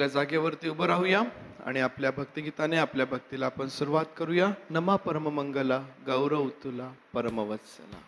आपल्या जागेवरती उभं राहूया आणि आपल्या भक्तिगीताने आपल्या भक्तीला आपण सुरुवात करूया. नमा परममंगला गौरव तुला परमवत्सला.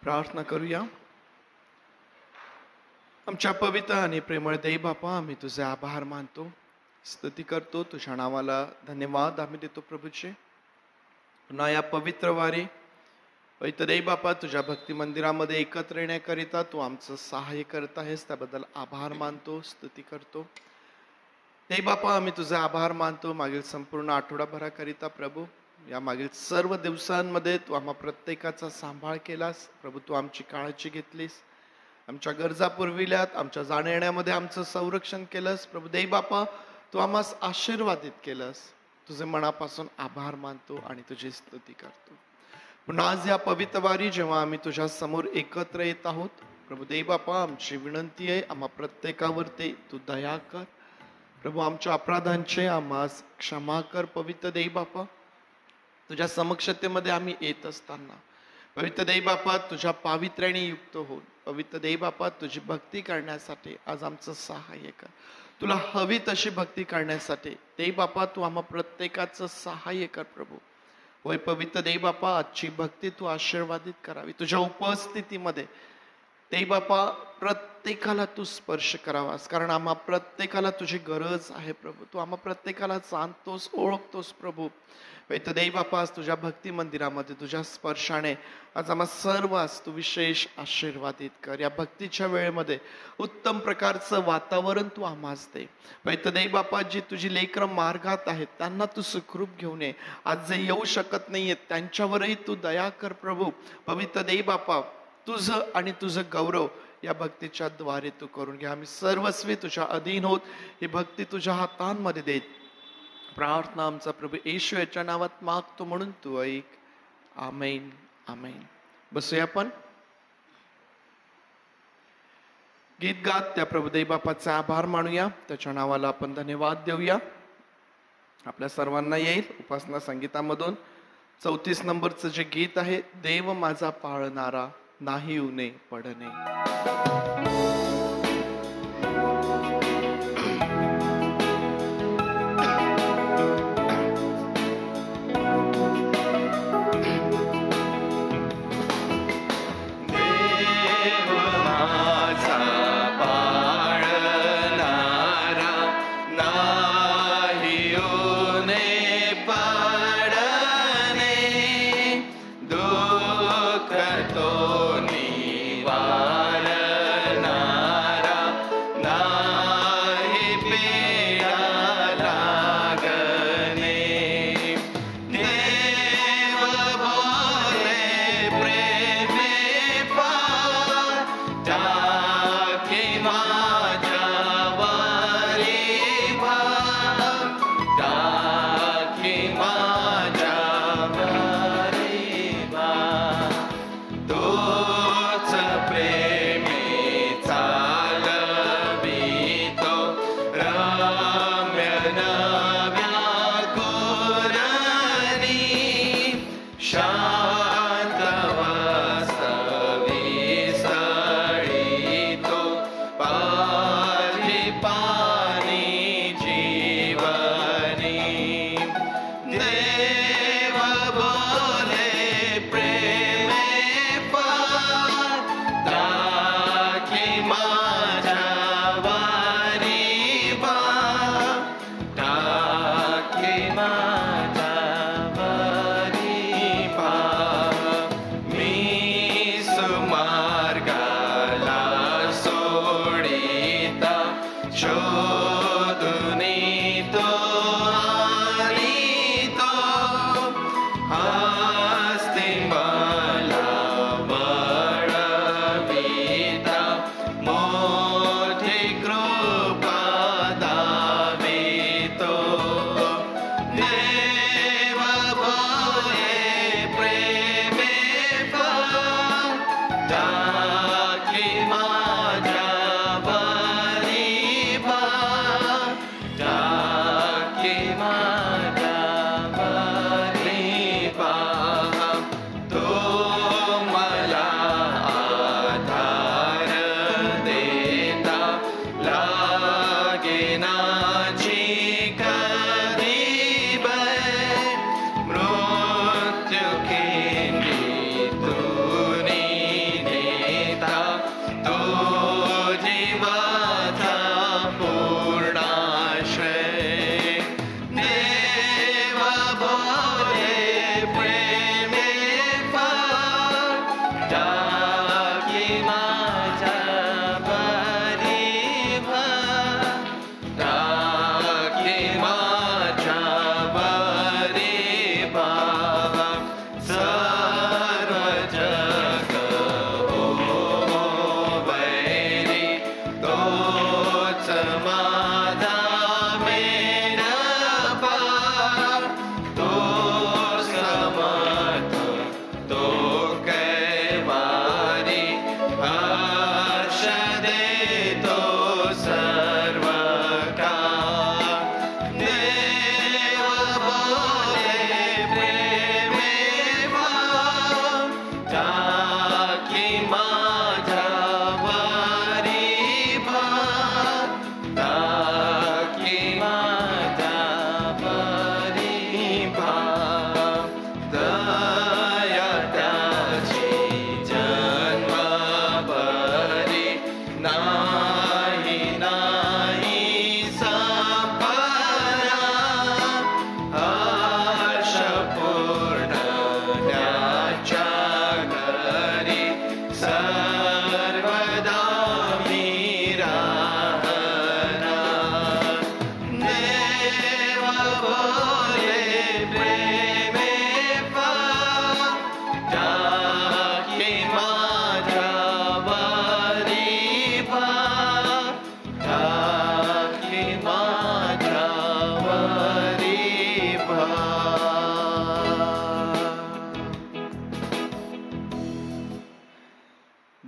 प्रार्थना करूया. आमच्या पवित्र आणि प्रेमळ देव बापा, आम्ही तुझे आभार मानतो, स्तुती करतो, तुझ्या नावाला धन्यवाद आम्ही देतो प्रभूचे. पुन्हा या पवित्र वारी पवित्र देव बापा तुझ्या भक्ती मंदिरामध्ये एकत्र येण्याकरिता तू आमचं सहाय्य करत आहेस, त्याबद्दल आभार मानतो, स्तुती करतो. देव बापा आम्ही तुझे आभार मानतो मागील संपूर्ण आठवडाभराकरिता प्रभू. या मागील सर्व दिवसांमध्ये तू आम्हा प्रत्येकाचा सांभाळ केलास प्रभू. तू आमची काळजी घेतलीस, आमच्या गरजा पुरविल्यात, आमच्या जाण्या येण्यामध्ये आमचं संरक्षण केलंस प्रभू. देव बापा तू आम्हास आशीर्वादित केलंस. तुझे मनापासून आभार मानतो आणि तुझी स्तुती करतो. पुन्हा आज या पवित्र वारी जेव्हा आम्ही तुझ्या समोर एकत्र येत आहोत प्रभू देव बापा, आमची विनंती आहे आम्हा प्रत्येकावरती तू दया कर प्रभू. आमच्या अपराधांचे आम्हास क्षमा कर पवित्र देव बापा. तुझ्या समक्षतेमध्ये आम्ही येत असताना पवित्र देव बापा तुझ्या पावित्र्याने युक्त होऊन पवित्र देव बापा तुझी भक्ती करण्यासाठी आज आमचं सहाय्य कर. तुला हवी तशी भक्ती करण्यासाठी देव बापा तू आम्हा प्रत्येकाचं सहाय्य कर प्रभू. होय पवित्र देव बापा आजची भक्ती तू आशीर्वादित करावी. तुझ्या उपस्थितीमध्ये देव बापा प्रत्येकाला तू स्पर्श करावास, कारण आम्हा प्रत्येकाला तुझी गरज आहे प्रभू. तू आम्हा प्रत्येकाला जाणतोस, ओळखतोस प्रभू. पवित्र देव बापा आज तुझ्या भक्ती मंदिरामध्ये तुझ्या स्पर्शाने आज आम्हा सर्वांस तू विशेष आशीर्वादित कर. या भक्तीच्या वेळेमध्ये उत्तम प्रकारचं वातावरण तू आम्हास दे. पवित्र देव बापा जी तुझी लेकरं मार्गात आहेत त्यांना तू सुखरूप घेऊन ये. आज जे येऊ शकत नाहीयेत त्यांच्यावरही तू दया कर प्रभू. पवित्र देव बापा तुझं आणि तुझं गौरव या भक्तीच्या द्वारे तू करून घ्या. आम्ही सर्वस्वी तुझ्या अधीन होत ही भक्ती तुझ्या हातांमध्ये देत प्रार्थना आमचा प्रभू येशू याच्या नावात मागतो म्हणून तू ऐक. आमेन आमेन. बसूया आपण. गीत गात त्या प्रभुदेव बापाचा आभार मानूया, त्याच्या नावाला आपण धन्यवाद देऊया. आपल्या सर्वांना येईल उपासना संगीतामधून 34 नंबरचं जे गीत आहे, देव माझा पाळणारा नाही उणे पडणे.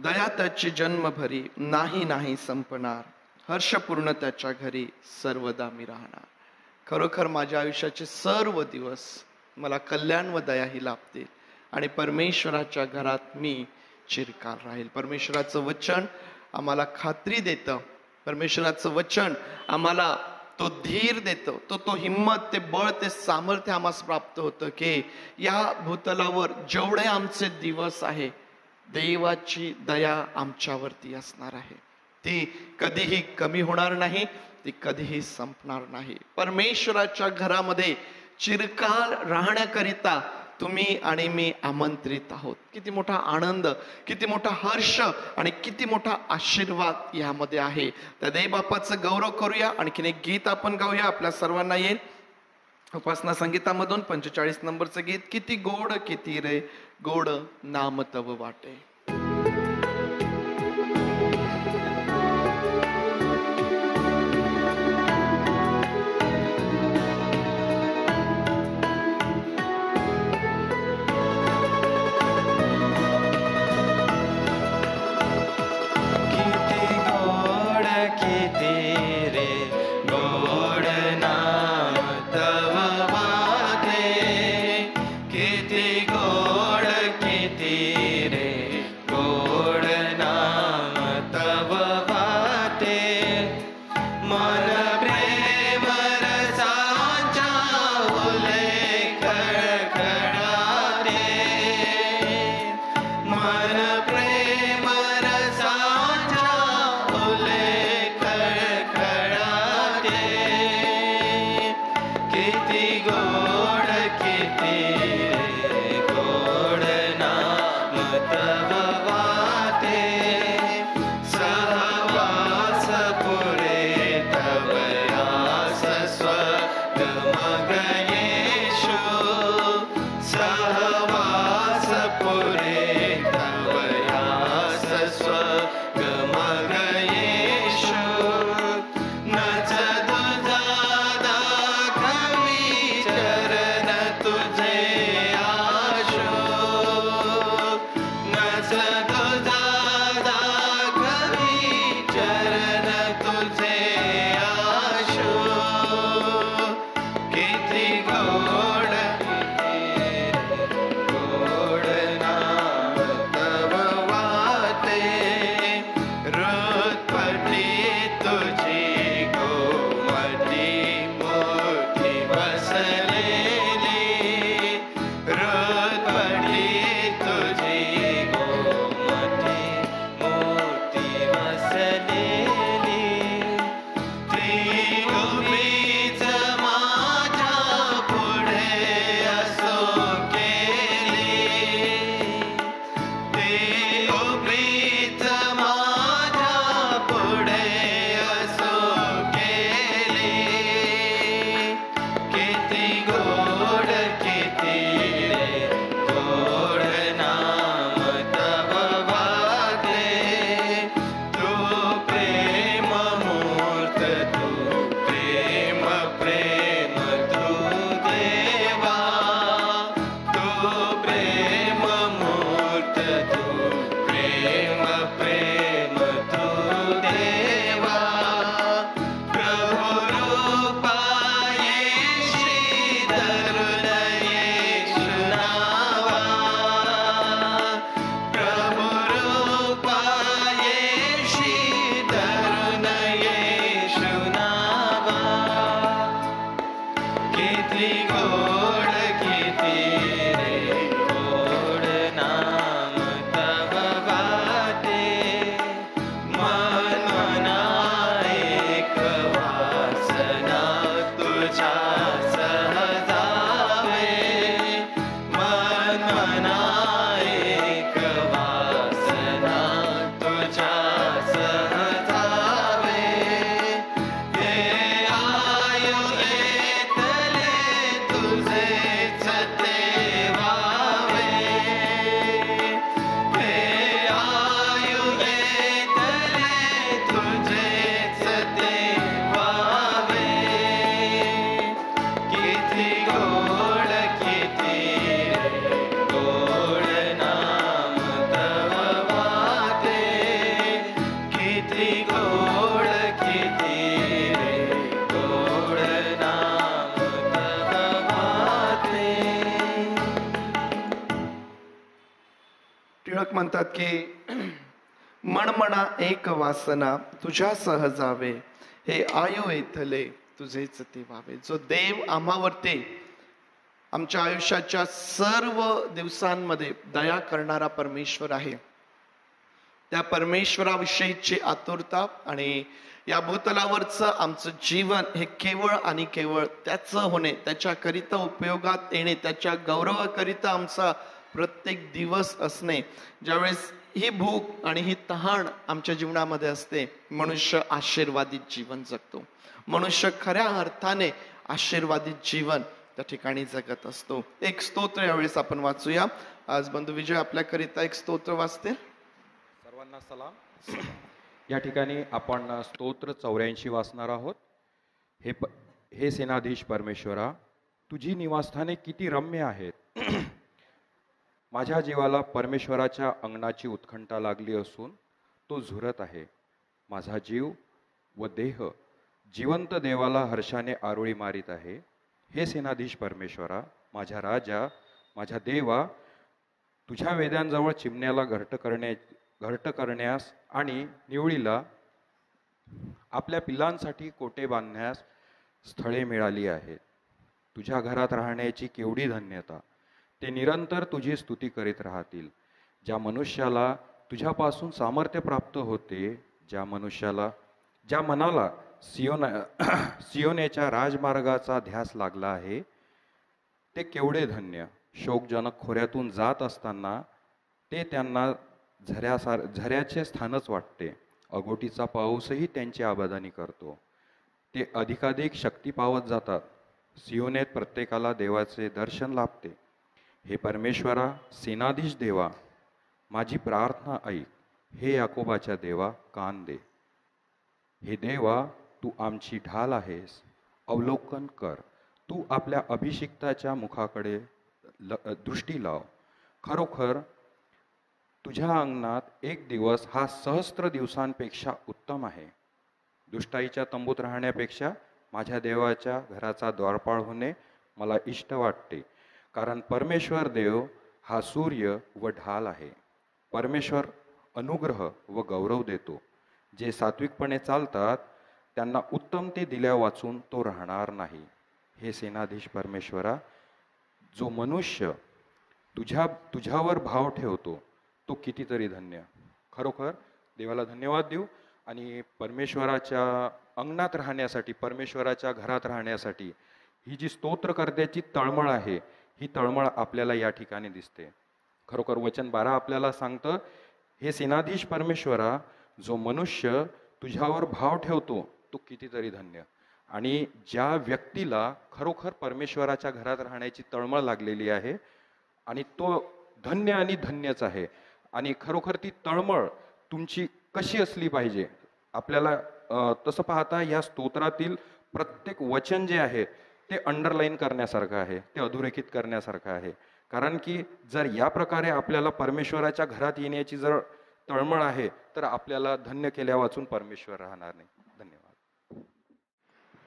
दया त्याची जन्मभरी नाही नाही संपणार, हर्षपूर्ण त्याच्या घरी सर्वदा मी राहणार. खरोखर माझ्या आयुष्याचे सर्व दिवस मला कल्याण व दया ही लाभतील आणि परमेश्वराच्या घरात मी चिरकाल राहील. परमेश्वराचं वचन आम्हाला खात्री देतं, परमेश्वराचं वचन आम्हाला तो धीर देतो, तो हिम्मत, ते बळ, ते सामर्थ्य आम्हाला प्राप्त होतं की या भूतलावर जेवढे आमचे दिवस आहे देवाची दया आमच्यावरती असणार आहे. ती कधीही कमी होणार नाही, ती कधीही संपणार नाही. परमेश्वराच्या घरामध्ये चिरकाल राहण्याकरिता तुम्ही आणि मी आमंत्रित आहोत. किती मोठा आनंद, किती मोठा हर्ष आणि किती मोठा आशीर्वाद यामध्ये आहे. त्या देवबापाचं गौरव करूया. आणखीन एक गीत आपण गाऊया. आपल्या सर्वांना येईल उपासना संगीतामधून 45 नंबरचं गीत. किती गोड किती रे गोड नाम तव वाटे. टिळक म्हणतात की मणमणा एक वासना तुझ्या सहजावे, हे आयु येथले तुझेच ते व्हावे. जो देव आम्हावरती आमच्या आयुष्याच्या सर्व दिवसांमध्ये दया करणारा परमेश्वर आहे, त्या परमेश्वराविषयीची आतुरता आणि या भूतलावरचं आमचं जीवन हे केवळ आणि केवळ त्याचं होणे, त्याच्याकरिता उपयोगात येणे, त्याच्या गौरवाकरिता आमचा प्रत्येक दिवस असणे. ज्यावेळेस ही भूक आणि ही तहान आमच्या जीवनामध्ये असते, मनुष्य आशीर्वादित जीवन जगतो. मनुष्य खऱ्या अर्थाने आशीर्वादित जीवन त्या ठिकाणी जगत असतो. एक स्तोत्र यावेळेस आपण वाचूया. आज बंधू विजय आपल्याकरिता एक स्तोत्र वाचते. सर्वांना सलाम. या ठिकाणी आपण स्तोत्र 84 वाचणार आहोत. हे सेनाधीश परमेश्वरा, तुझी निवासस्थाने किती रम्य आहेत. माझ्या जीवाला परमेश्वराच्या अंगणाची उत्कंठा लागली असून तो झुरत आहे. माझा जीव व देह जिवंत देवाला हर्षाने आरोळी मारित आहे. हे सेनाधीश परमेश्वरा, माझ्या राजा, माझ्या देवा, तुझ्या वेद्यांजवळ चिमण्याला घरट करण्यास आणि निवळीला आपल्या पिलांसाठी कोटे बांधण्यास स्थळे मिळाली आहेत. तुझ्या घरात राहण्याची केवढी धन्यता. ते निरंतर तुझी स्तुती करीत राहतील. ज्या मनुष्याला तुझ्यापासून सामर्थ्य प्राप्त होते, ज्या मनाला सियोनेच्या राजमार्गाचा ध्यास लागला आहे, ते केवढे धन्य. शोकजनक खोऱ्यातून जात असताना ते त्यांना झऱ्याचे स्थानच वाटते. अगोटीचा पाऊसही त्यांची आबादानी करतो. ते अधिकाधिक शक्ती पावत जातात. सियोनेत प्रत्येकाला देवाचे दर्शन लाभते. हे परमेश्वरा, सेनाधीश देवा, माझी प्रार्थना ऐक. हे याकोबाच्या देवा, कान दे. हे देवा, तू आमची ढाल आहेस. अवलोकन कर. तू आपल्या अभिषिक्ताच्या मुखाकडे दृष्टी लाव. खरोखर तुझ्या अंगणात एक दिवस हा सहस्त्र दिवसांपेक्षा उत्तम आहे. दुष्टाईच्या तंबूत राहण्यापेक्षा माझ्या देवाच्या घराचा द्वारपाळ होणे मला इष्ट वाटते. कारण परमेश्वर देव हा सूर्य व ढाल आहे. परमेश्वर अनुग्रह व गौरव देतो. जे सात्विकपणे चालतात त्यांना उत्तम ते दिल्या वाचून तो राहणार नाही. हे सेनाधीश परमेश्वरा, जो मनुष्य तुझ्यावर भाव ठेवतो तो कितीतरी धन्य. खरोखर देवाला धन्यवाद देऊ आणि परमेश्वराच्या अंगणात राहण्यासाठी, परमेश्वराच्या घरात राहण्यासाठी ही जी स्तोत्रकर्त्याची तळमळ आहे, ही तळमळ आपल्याला या ठिकाणी दिसते. खरोखर वचन 12 आपल्याला सांगतं, हे सेनाधीश परमेश्वरा, जो मनुष्य तुझ्यावर भाव ठेवतो तो कितीतरी धन्य. आणि ज्या व्यक्तीला खरोखर परमेश्वराच्या घरात राहण्याची तळमळ लागलेली आहे आणि तो धन्य आणि धन्यच आहे. आणि खरोखर ती तळमळ तुमची कशी असली पाहिजे, आपल्याला तसं पाहता या स्तोत्रातील प्रत्येक वचन जे आहे ते अंडरलाईन करण्यासारखं आहे, ते अधोरेखित करण्यासारखं आहे. कारण की जर या प्रकारे आपल्याला परमेश्वराच्या घरात येण्याची जर तळमळ आहे तर आपल्याला धन्य केल्या वाचून परमेश्वर राहणार नाही. धन्यवाद.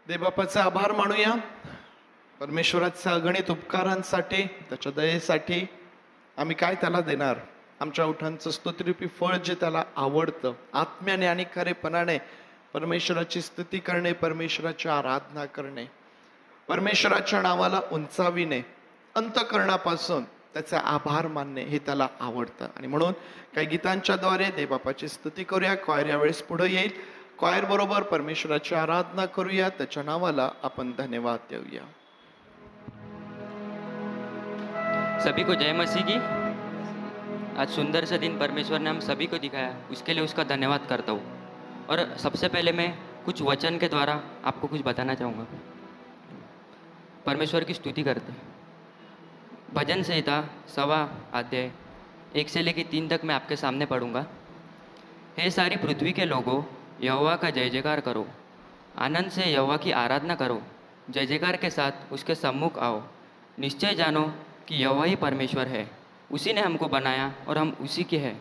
देवबापाचा आभार मानूया परमेश्वराच्या अगणित उपकारांसाठी, त्याच्या दयेसाठी. आम्ही काय त्याला देणार? आमच्या ओठांचं स्तुतिरूपी फळ जे त्याला आवडतं, आत्म्याने आणि खरेपणाने परमेश्वराची स्तुती करणे, परमेश्वराची आराधना करणे, परमेश्वराच्या नावाला उंचाविणे, अंतःकरणापासून त्याचे आभार मानणे, हे त्याला आवडतं. आणि म्हणून काही गीतांच्या द्वारे देवबापाची स्तुती करूया. क्वायर यावेळेस पुढे येईल. क्वायर बरोबर परमेश्वराची आराधना करूया, त्याच्या नावाला आपण धन्यवाद देऊया. सभी को जय मसीह की। आज सुंदर सा दिन परमेश्वर ने हम सभी को दिखाया, उसके लिए उसका धन्यवाद करता हूँ। और सबसे पहले मैं कुछ वचन के द्वारा आपको कुछ बताना चाहूँगा। परमेश्वर की स्तुति करते हैं। भजन संहिता 1वां अध्याय 1 से लेकर 3 तक मैं आपके सामने पढ़ूंगा। हे सारी पृथ्वी के लोगों, यहोवा का जय जयकार करो, आनंद से यहोवा की आराधना करो, जय जयकार के साथ उसके सम्मुख आओ। निश्चय जानो कि यहोवा ही परमेश्वर है, उसी ने हमको बनाया और हम उसी के हैं।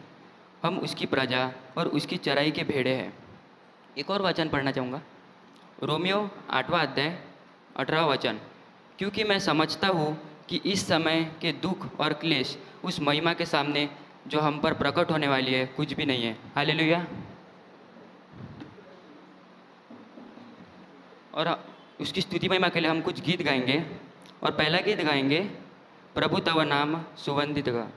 हम उसकी प्रजा और उसकी चराई के भेड़े हैं। एक और वचन पढ़ना चाहूँगा, रोमियो 8वां अध्याय 18वां वचन। क्योंकि मैं समझता हूँ कि इस समय के दुख और क्लेश उस महिमा के सामने जो हम पर प्रकट होने वाली है कुछ भी नहीं है। हालेलुया। और उसकी स्तुति महिमा के लिए हम कुछ गीत गाएंगे और पहला गीत गाएंगे प्रभु तव नाम सुवंदित गा।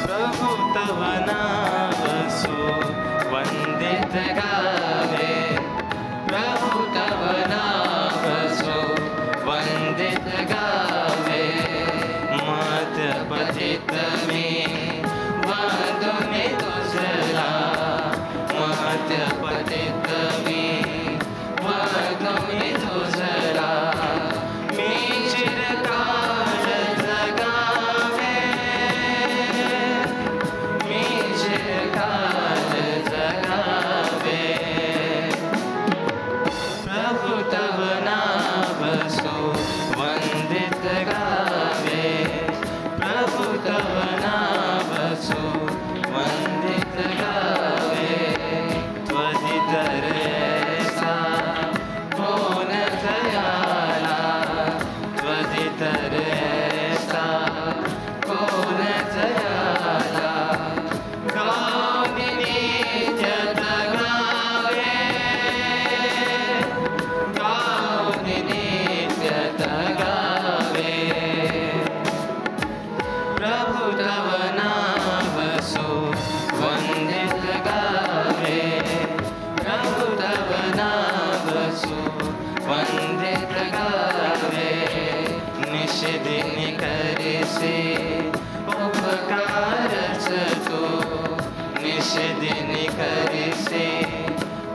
प्रभु तव नाम सुवंदित गावे, प्रभु तव नाम सुवंदित गावे, मध्य पतित में वादों में तुझला, मध्य पतित में वादों में तुझला, मैं चिरकाल जगावे, मैं चिरकाल जगावे, प्रभु तव नाम सुवंदित गावे, प्रभु तव नाम सुवंदित गावे, त्वदितर ऐसा कौन दयाला, त्वदितर ऐसा कौन दयाला, गावे नित्यत गावे, गावे नित्यत गावे, प्रभु तव नाम सुवंदित गावे, प्रभु तव नाम सुवंदित गावे, निश दिन करसे उपकार तू, निश दिन करसे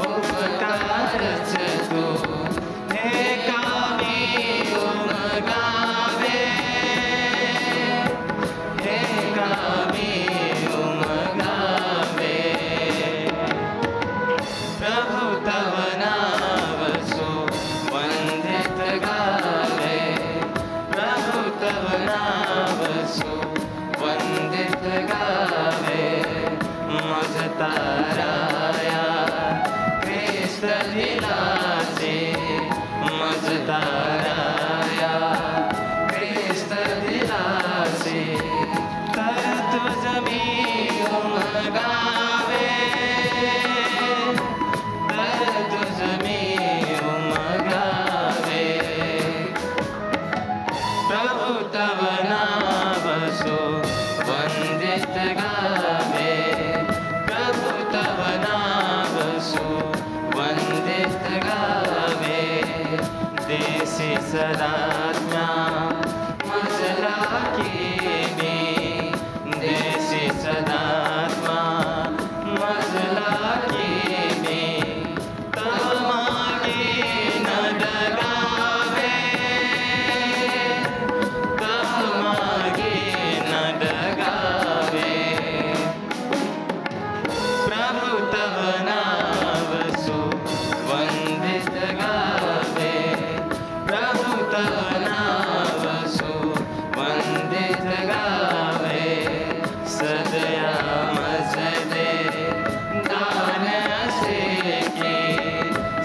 उपकार तू, हे कामी उमगावे, हे कामी उमगावे, प्रभु तव नाम सुवंदित गावे, प्रभु तव नाम सुवंदित गावे, मज ताराया ख्रिस्त दिलासे, मज ताराया ख्रिस्त दिलासे, तर तुझ मी उमगावे, तर तुझ मी उमगावे, प्रभु तव नाम सुवंदित गावे, प्रभु तव नाम सुवंदित गावे, देसी सदात्मा मजला की मी, देसी सदात्मा मजला की मी, तव मागे न डगावे, तव मागे न डगावे, प्रभु तव नाम सुवंदित गावे, प्रभु तव नाम सुवंदित गावे, सदया मजदे दान से की,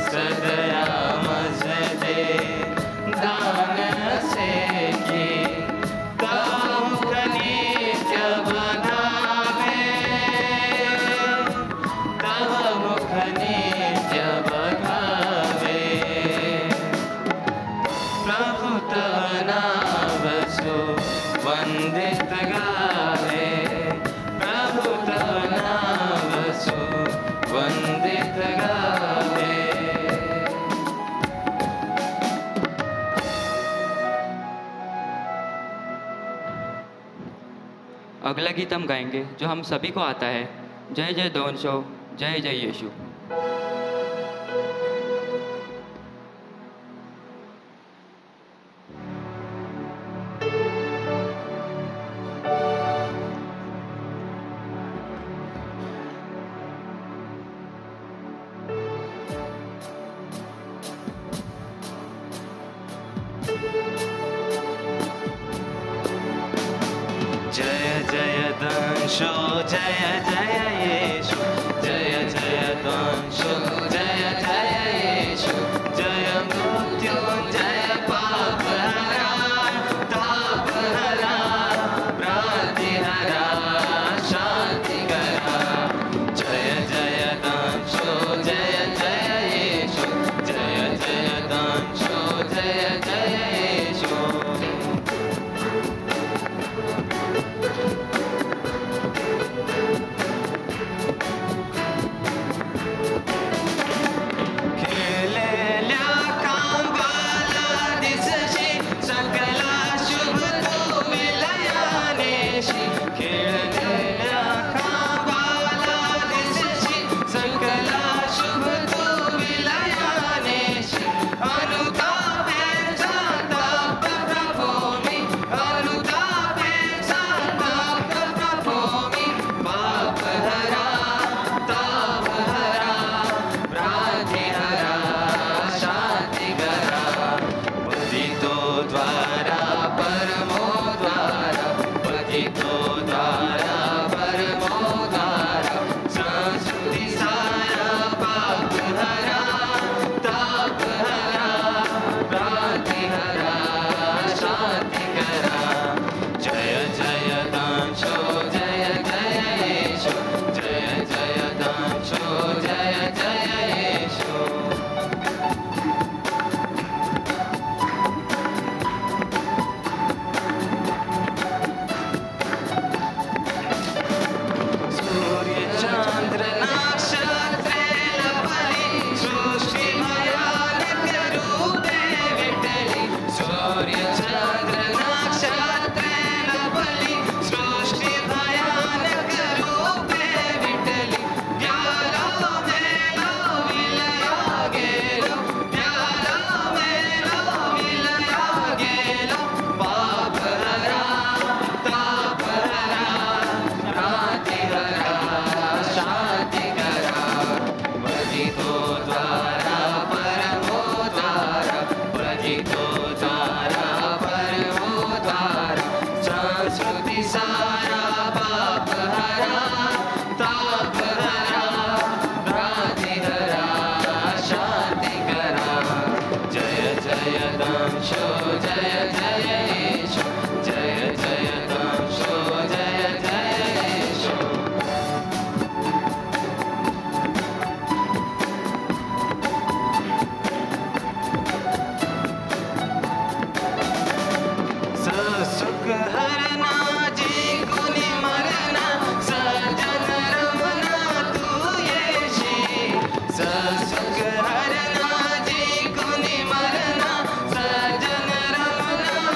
सदया मजदे दान से की, तव मुख नित्य बगावे, तव मुख नित्य बगावे, प्रभु तव नाम सुवंदित गावे, प्रभु तव नाम सुवंदित गावे। अगला गीत हम गाएंगे जो हम सभी को आता है, जय जय दोनशो, जय जय यीशु। जय जय दंशो जय जय येशू जय जय दांशो जय जय येशू जय मृत्युंजय पापहरा तापहरा व्याधिहरा शांतिकरा जय जय दांशो जय जय येशू जय जय दांशो जय जय येशू खेळलेल्या खांबाला दिसशी सकला शुभ तू विलयानेशी खेळलेल्या खांबाला दिसशी सकला शुभ तू विलयानेशी अनुतापेचा ताप प्रभो मी अनुतापेचा ताप प्रभो मी पापहरा तापहरा व्याधिहरा शांतिकरा पतितो द्वारा परमो द्वारा पतितो द्वारा परमो द्वारा संस्कृती सारा पापहरा तापहरा व्याधिहरा शांतिकरा जय जय दांशो जय जय येशू जय जय दांशो जय जय येशू सूर्य चंद्र नक्षत्रे लपली सृष्टी भयानक रूपे विटली सूर्य चंद्र नक्षत्रे लपली सृष्टी भयानक रूपे विटली व्यालो मेलो विलया गेलो व्यालो मेलो विलया गेलो पापहरा तापहरा व्याधिहरा शांतिकरा पतितो द्वारा परमो द्वारा पतितो द्वारा परमो द्वारा संस्कृती सारा पापहरा तापहरा व्याधिहरा शांतिकरा जय जय दांशो जय जय येशू जय जय दांशो जय जय येशू सुख हरना जी गुनी मरना सजन रमना तू येशी सुख हरना जी गुनी मरना सजन रमना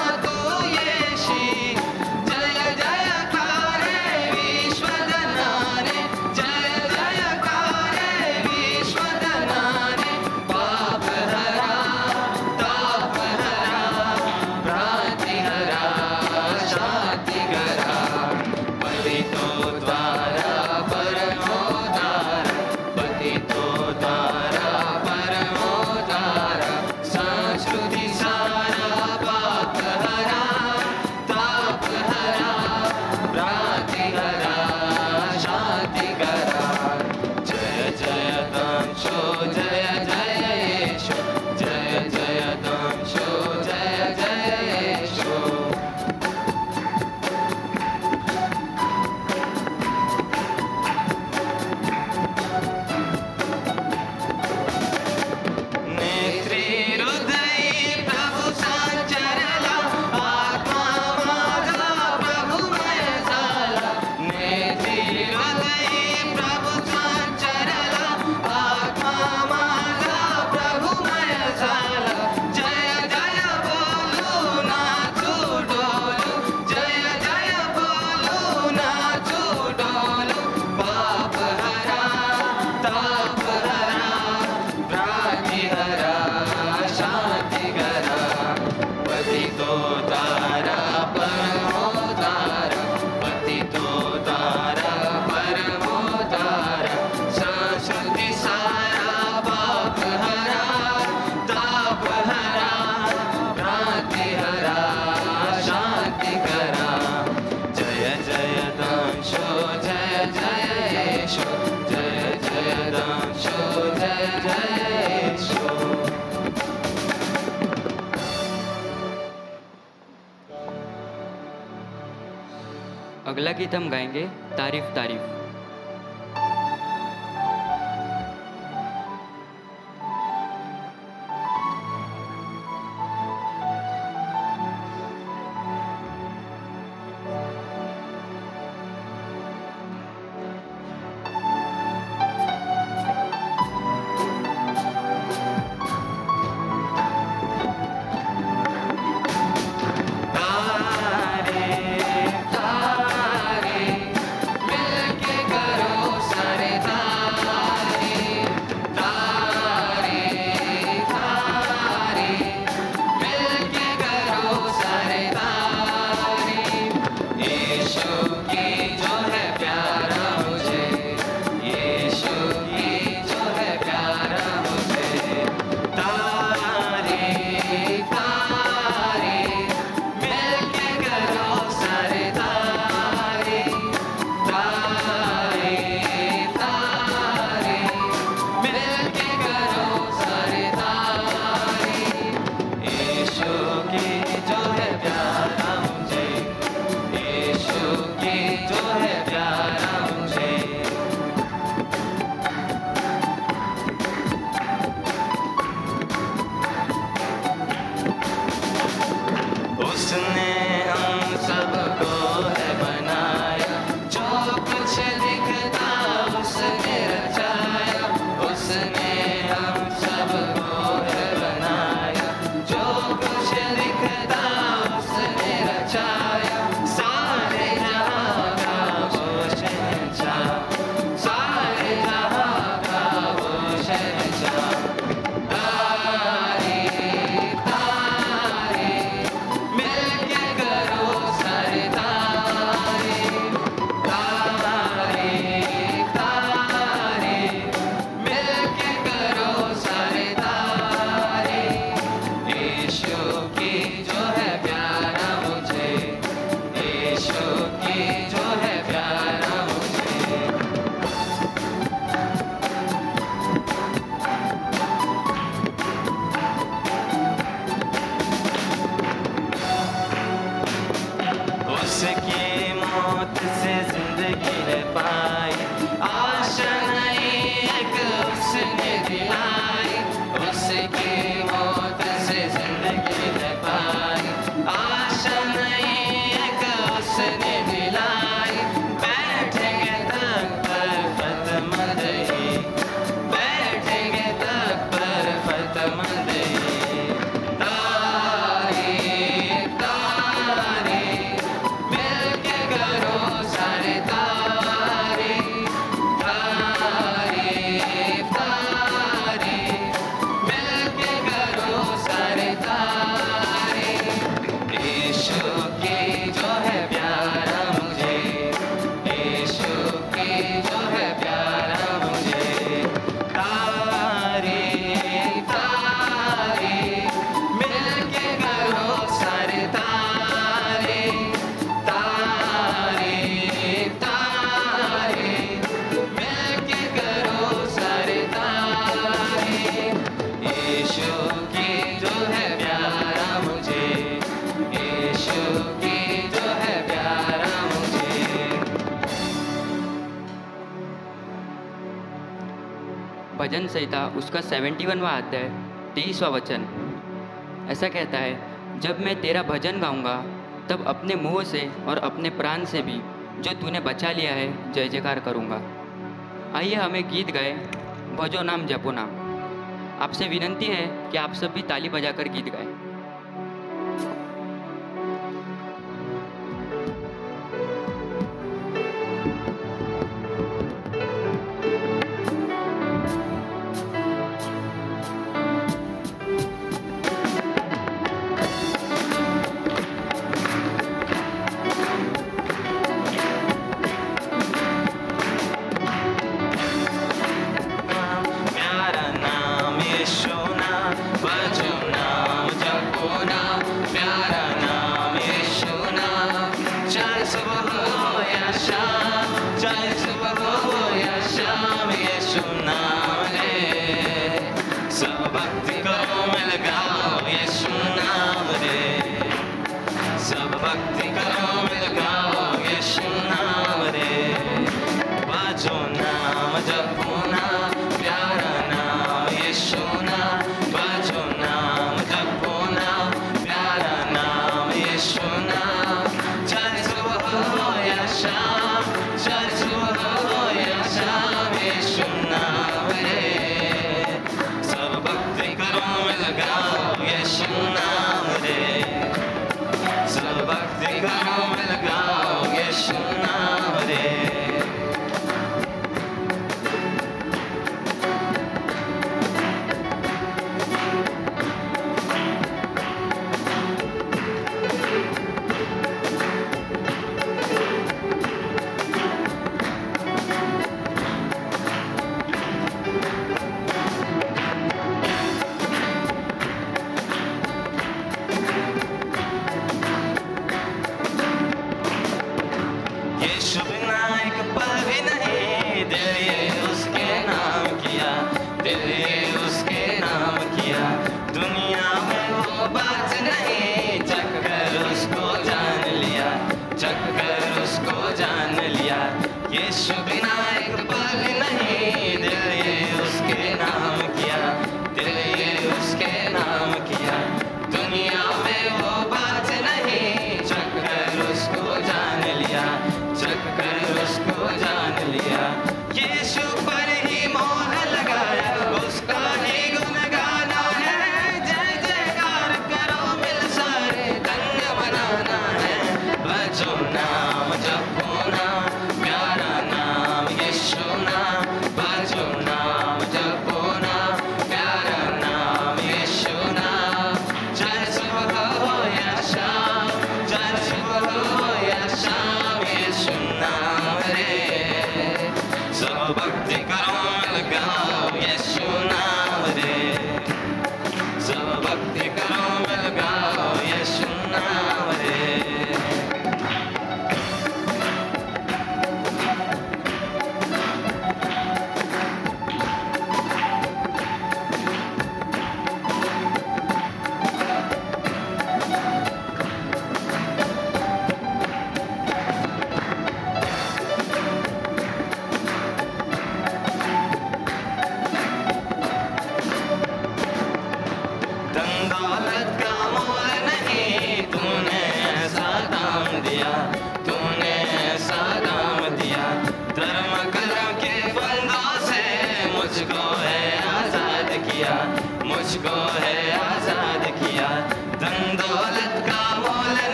अगला गीत हम गाएंगे तारीफ तारीफ। भजन संहिता उसका 71वां अध्याय 23वां वचन ऐसा कहता है, जब मैं तेरा भजन गाऊंगा तब अपने मुंह से और अपने प्राण से भी जो तूने बचा लिया है जय जयकार करूंगा। आइए हमें गीत गाए भजो नाम जपो नाम। आपसे विनंती है कि आप सब भी ताली बजाकर गीत गाएं। प्यारा नाम यीशु नाम, भजो नाम जपो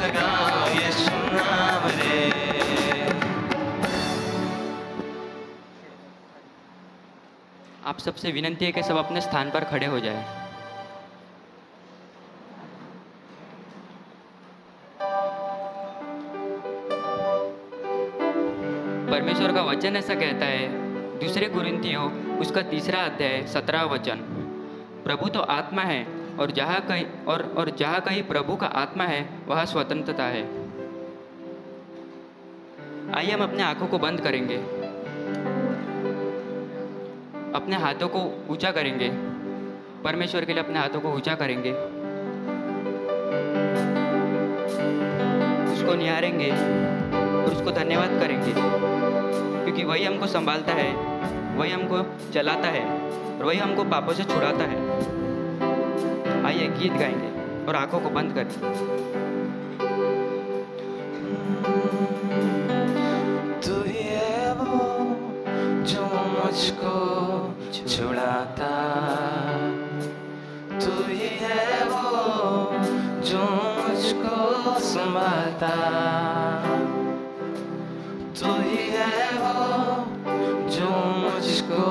लगाओ यीशु नाम रे। आप सबसे विनंती है कि सब अपने स्थान पर खड़े हो जाएं। परमेश्वर का वचन ऐसा कहता है, दूसरे कुरिन्थियों उसका 3 अध्याय 17 वचन, प्रभु तो आत्मा है और जहाँ कहीं प्रभु का आत्मा है वहाँ स्वतंत्रता है। आइए हम अपने आंखों को बंद करेंगे, अपने हाथों को ऊंचा करेंगे, परमेश्वर के लिए अपने हाथों को ऊंचा करेंगे, उसको निहारेंगे और उसको धन्यवाद करेंगे, क्योंकि वही हमको संभालता है, वही हमको चलाता है और वही हमको पापों से छुड़ाता है। आइए गीत गाएंगे और आंखों को बंद करें। तू ही है वो जो मुझको छुड़ाता, तू ही है वो जो मुझको संभालता, तू ही है वो जो मुझको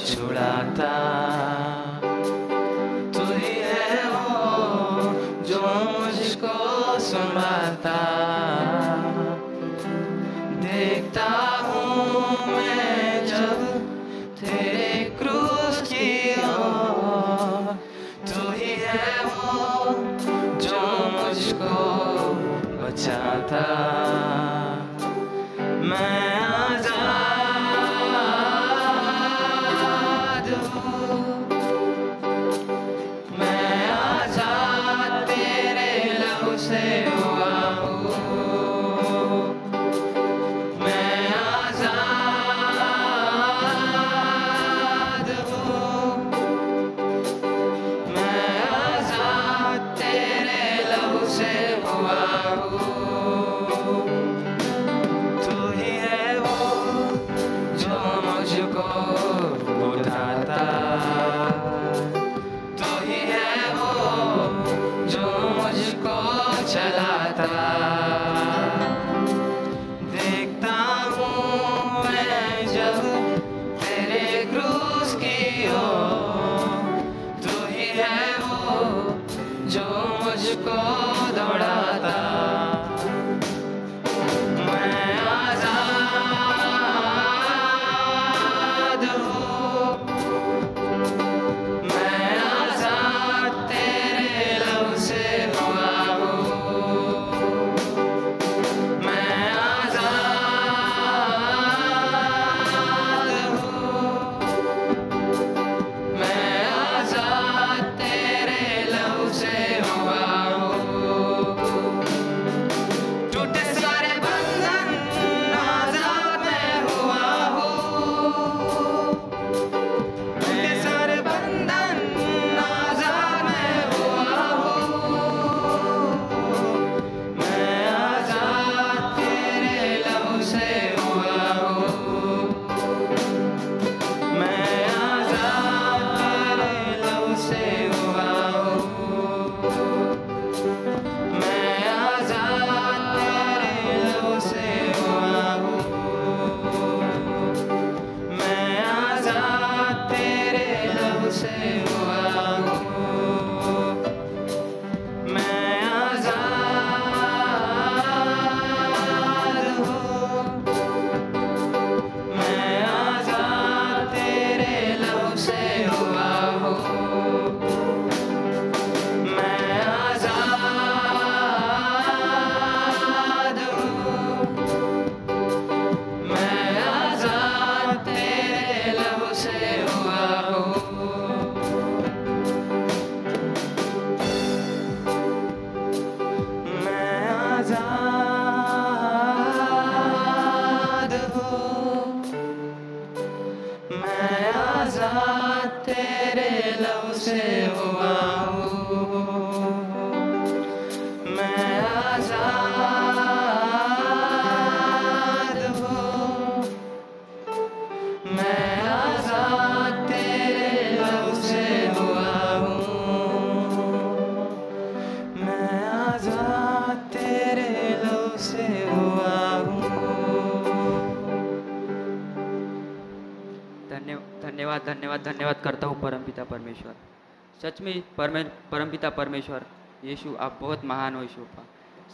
छुड़ाता, तू ही है वो जो मुझको संभालता। देखता हूँ मैं जब तेरे क्रूस की ओर, तू ही है वो जो मुझको बचाता। मैं आजाद हूँ, मैं आजाद तेरे लहू से हुआ हूँ, मैं आजाद हूँ, मैं आजाद तेरे लहू से हुआ हूँ। तू ही है वो जो मुझको उठाता, तू ही है वो जो मुझको चलाता। देखता हूँ मैं जब तेरे क्रूस की ओर, तू ही है वो जो मुझको दौड़ाता। मैं आजाद हूँ, मैं आजाद तेरे लहू से हुआ हूँ, मैं आजाद हूँ, मैं आजाद तेरे लहू से हुआ हूँ। टूटे सारे बंधन आजाद मैं हुआ हूँ, टूटे सारे बंधन आजाद मैं हुआ हूँ, मैं आजाद तेरे लहू से हुआ हूँ, मैं आजाद तेरे लहू से हुआ हूँ, मैं आजाद तेरे लहू से हुआ हूँ, मैं आजाद तेरे लहू से हुआ हूँ, मैं आजाद हूँ, मैं आजाद तेरे लहू से हुआ हूँ, मैं आजाद हूँ, मैं आजाद तेरे लहू से हुआ हूँ। मैं आजाद हूँ, मैं आजाद तेरे लहू से हुआ हूँ, मैं आजाद हूँ, मैं आजाद तेरे लहू से हुआ हूँ, मैं आजाद धन्यवाद धन्यवाद करता हूँ परमपिता परमेश्वर। सच में परमपिता परमेश्वर यीशु आप बहुत महान हो यीशुपा।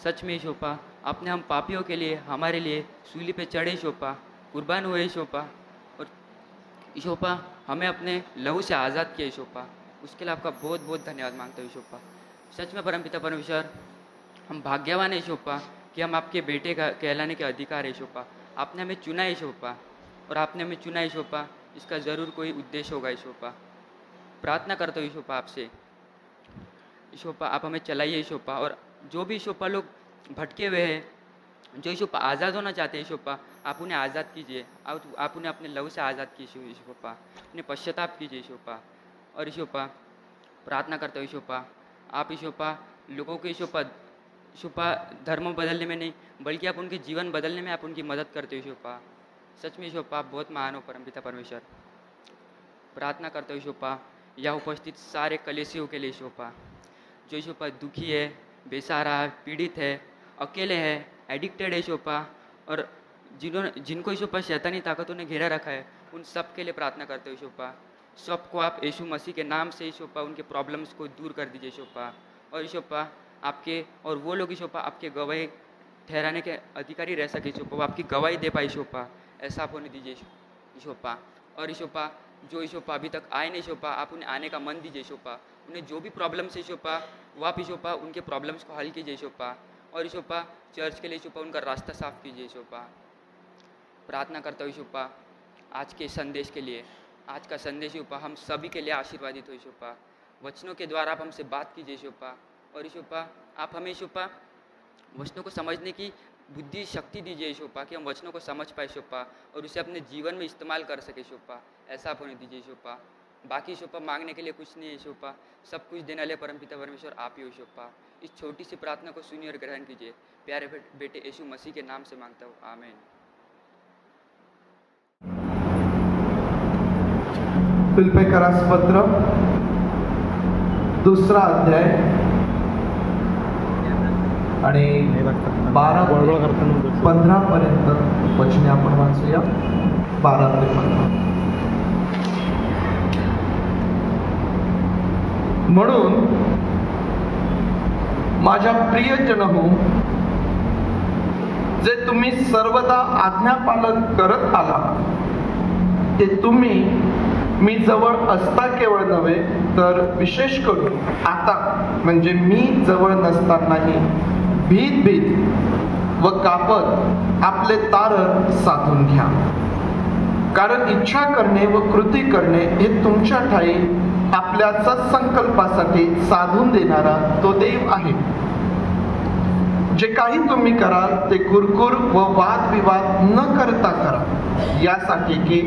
सच में यीशुपा आपने हम पापियों के लिए हमारे लिए सूली पे चढ़े यीशुपा, कुर्बान हुए यीशुपा, और यीशुपा हमें अपने लहू से आज़ाद किया यीशुपा। उसके लिए आपका बहुत बहुत धन्यवाद मांगता हूँ यीशुपा। सच में परमपिता परमेश्वर हम भाग्यवान है यीशुपा कि हम आपके बेटे का कहलाने के अधिकार है यीशुपा। आपने हमें चुना है यीशुपा, और आपने हमें चुना है यीशुपा, इसका ज़रूर कोई उद्देश्य होगा यीशुपा। प्रार्थना करता हूँ यीशुपा आपसे, यीशुपा आप हमें चलाइए यीशुपा। और जो भी यीशुपा लोग भटके हुए हैं, जो यीशुपा आज़ाद होना चाहते हैं यीशुपा, आप उन्हें आज़ाद कीजिए। आप उन्हें अपने लहू से आज़ाद कीजिए यीशुपा। उन्हें पश्चाताप कीजिए यीशुपा। और यीशुपा प्रार्थना करते हो यीशुपा, आप यीशुपा लोगों के यीशुपा धर्म बदलने में नहीं, बल्कि आप उनके जीवन बदलने में आप उनकी मदद करते हो यीशुपा। सच में यीशुपा आप बहुत महान हो परमपिता परमेश्वर। प्रार्थना करते हो यीशुपा या उपस्थित सारे कलेसियों के लिए यीशुपा, जो यीशुपा दुखी है, बेसहारा है, पीड़ित है, अकेले है, एडिक्टेड है यीशुपा, और जिनको यीशुपा शैतानी ताकतों ने घेरा रखा है, उन सब के लिए प्रार्थना करते हो यीशुपा। सबको आप यीशु मसीह के नाम से यीशुपा उनके प्रॉब्लम्स को दूर कर दीजिए यीशुपा। और यीशुपा आपके और वो लोग यीशुपा आपके गवाही ठहराने के अधिकारी रह सके यीशुपा, वो आपकी गवाही दे पाए यीशुपा, ऐसा आप होने दीजिए यीशुपा। और यीशुपा जो यीशुपा अभी तक आए नहीं यीशुपा, आप उन्हें आने का मन दीजिए यीशुपा। उन्हें जो भी प्रॉब्लम्स है यीशुपा, वो आप यीशुपा उनके प्रॉब्लम्स को हल कीजिए यीशुपा। और यीशुपा चर्च के लिए यीशुपा उनका रास्ता साफ कीजिए यीशुपा। प्रार्थना करता हूँ यीशुपा आज के संदेश के लिए। आज का संदेश यीशुपा हम सभी के लिए आशीर्वादित हो यीशुपा। वचनों के द्वारा आप हमसे बात कीजिए यीशुपा। और यीशुपा आप हमें यीशुपा वचनों को समझने की बुद्धि शक्ति दीजिए यीशुपा, कि हम वचनों को समझ पाए यीशुपा और उसे अपने जीवन में इस्तेमाल कर सके यीशुपा, ऐसा आप होने दीजिए यीशुपा। बाकी यीशुपा मांगने के लिए कुछ नहीं है यीशुपा, सब कुछ देने वाले परमपिता परमेश्वर आप ही हो यीशुपा। इस छोटी सी प्रार्थना को सुनिए और ग्रहण कीजिए। प्यारे बेटे यीशु मसीह के नाम से मांगता हूँ, आमीन। फिलिप्पियरास पत्र 2 अध्याय आणि 12 ते 15 पर्यंत वचने आपण वाचूया। 12 ते 15. म्हणून माझ्या प्रियजन हो, जे तुम्ही सर्वदा आज्ञापालन करत आला, ते तुम्ही मी जवळ असता केवळ नव्हे तर विशेष करून आता, म्हणजे मी जवळ नसतानाही भीत भीत व कापत आपले तारण साधून घ्या। कारण इच्छा करणे व कृती करणे हे तुमच्या ठाई आपल्या सत्संकल्पासाठी साधून देणारा तो देव आहे। जे काही तुम्ही कराल ते कुरकुर व वादविवाद न करता करा, यासाठी की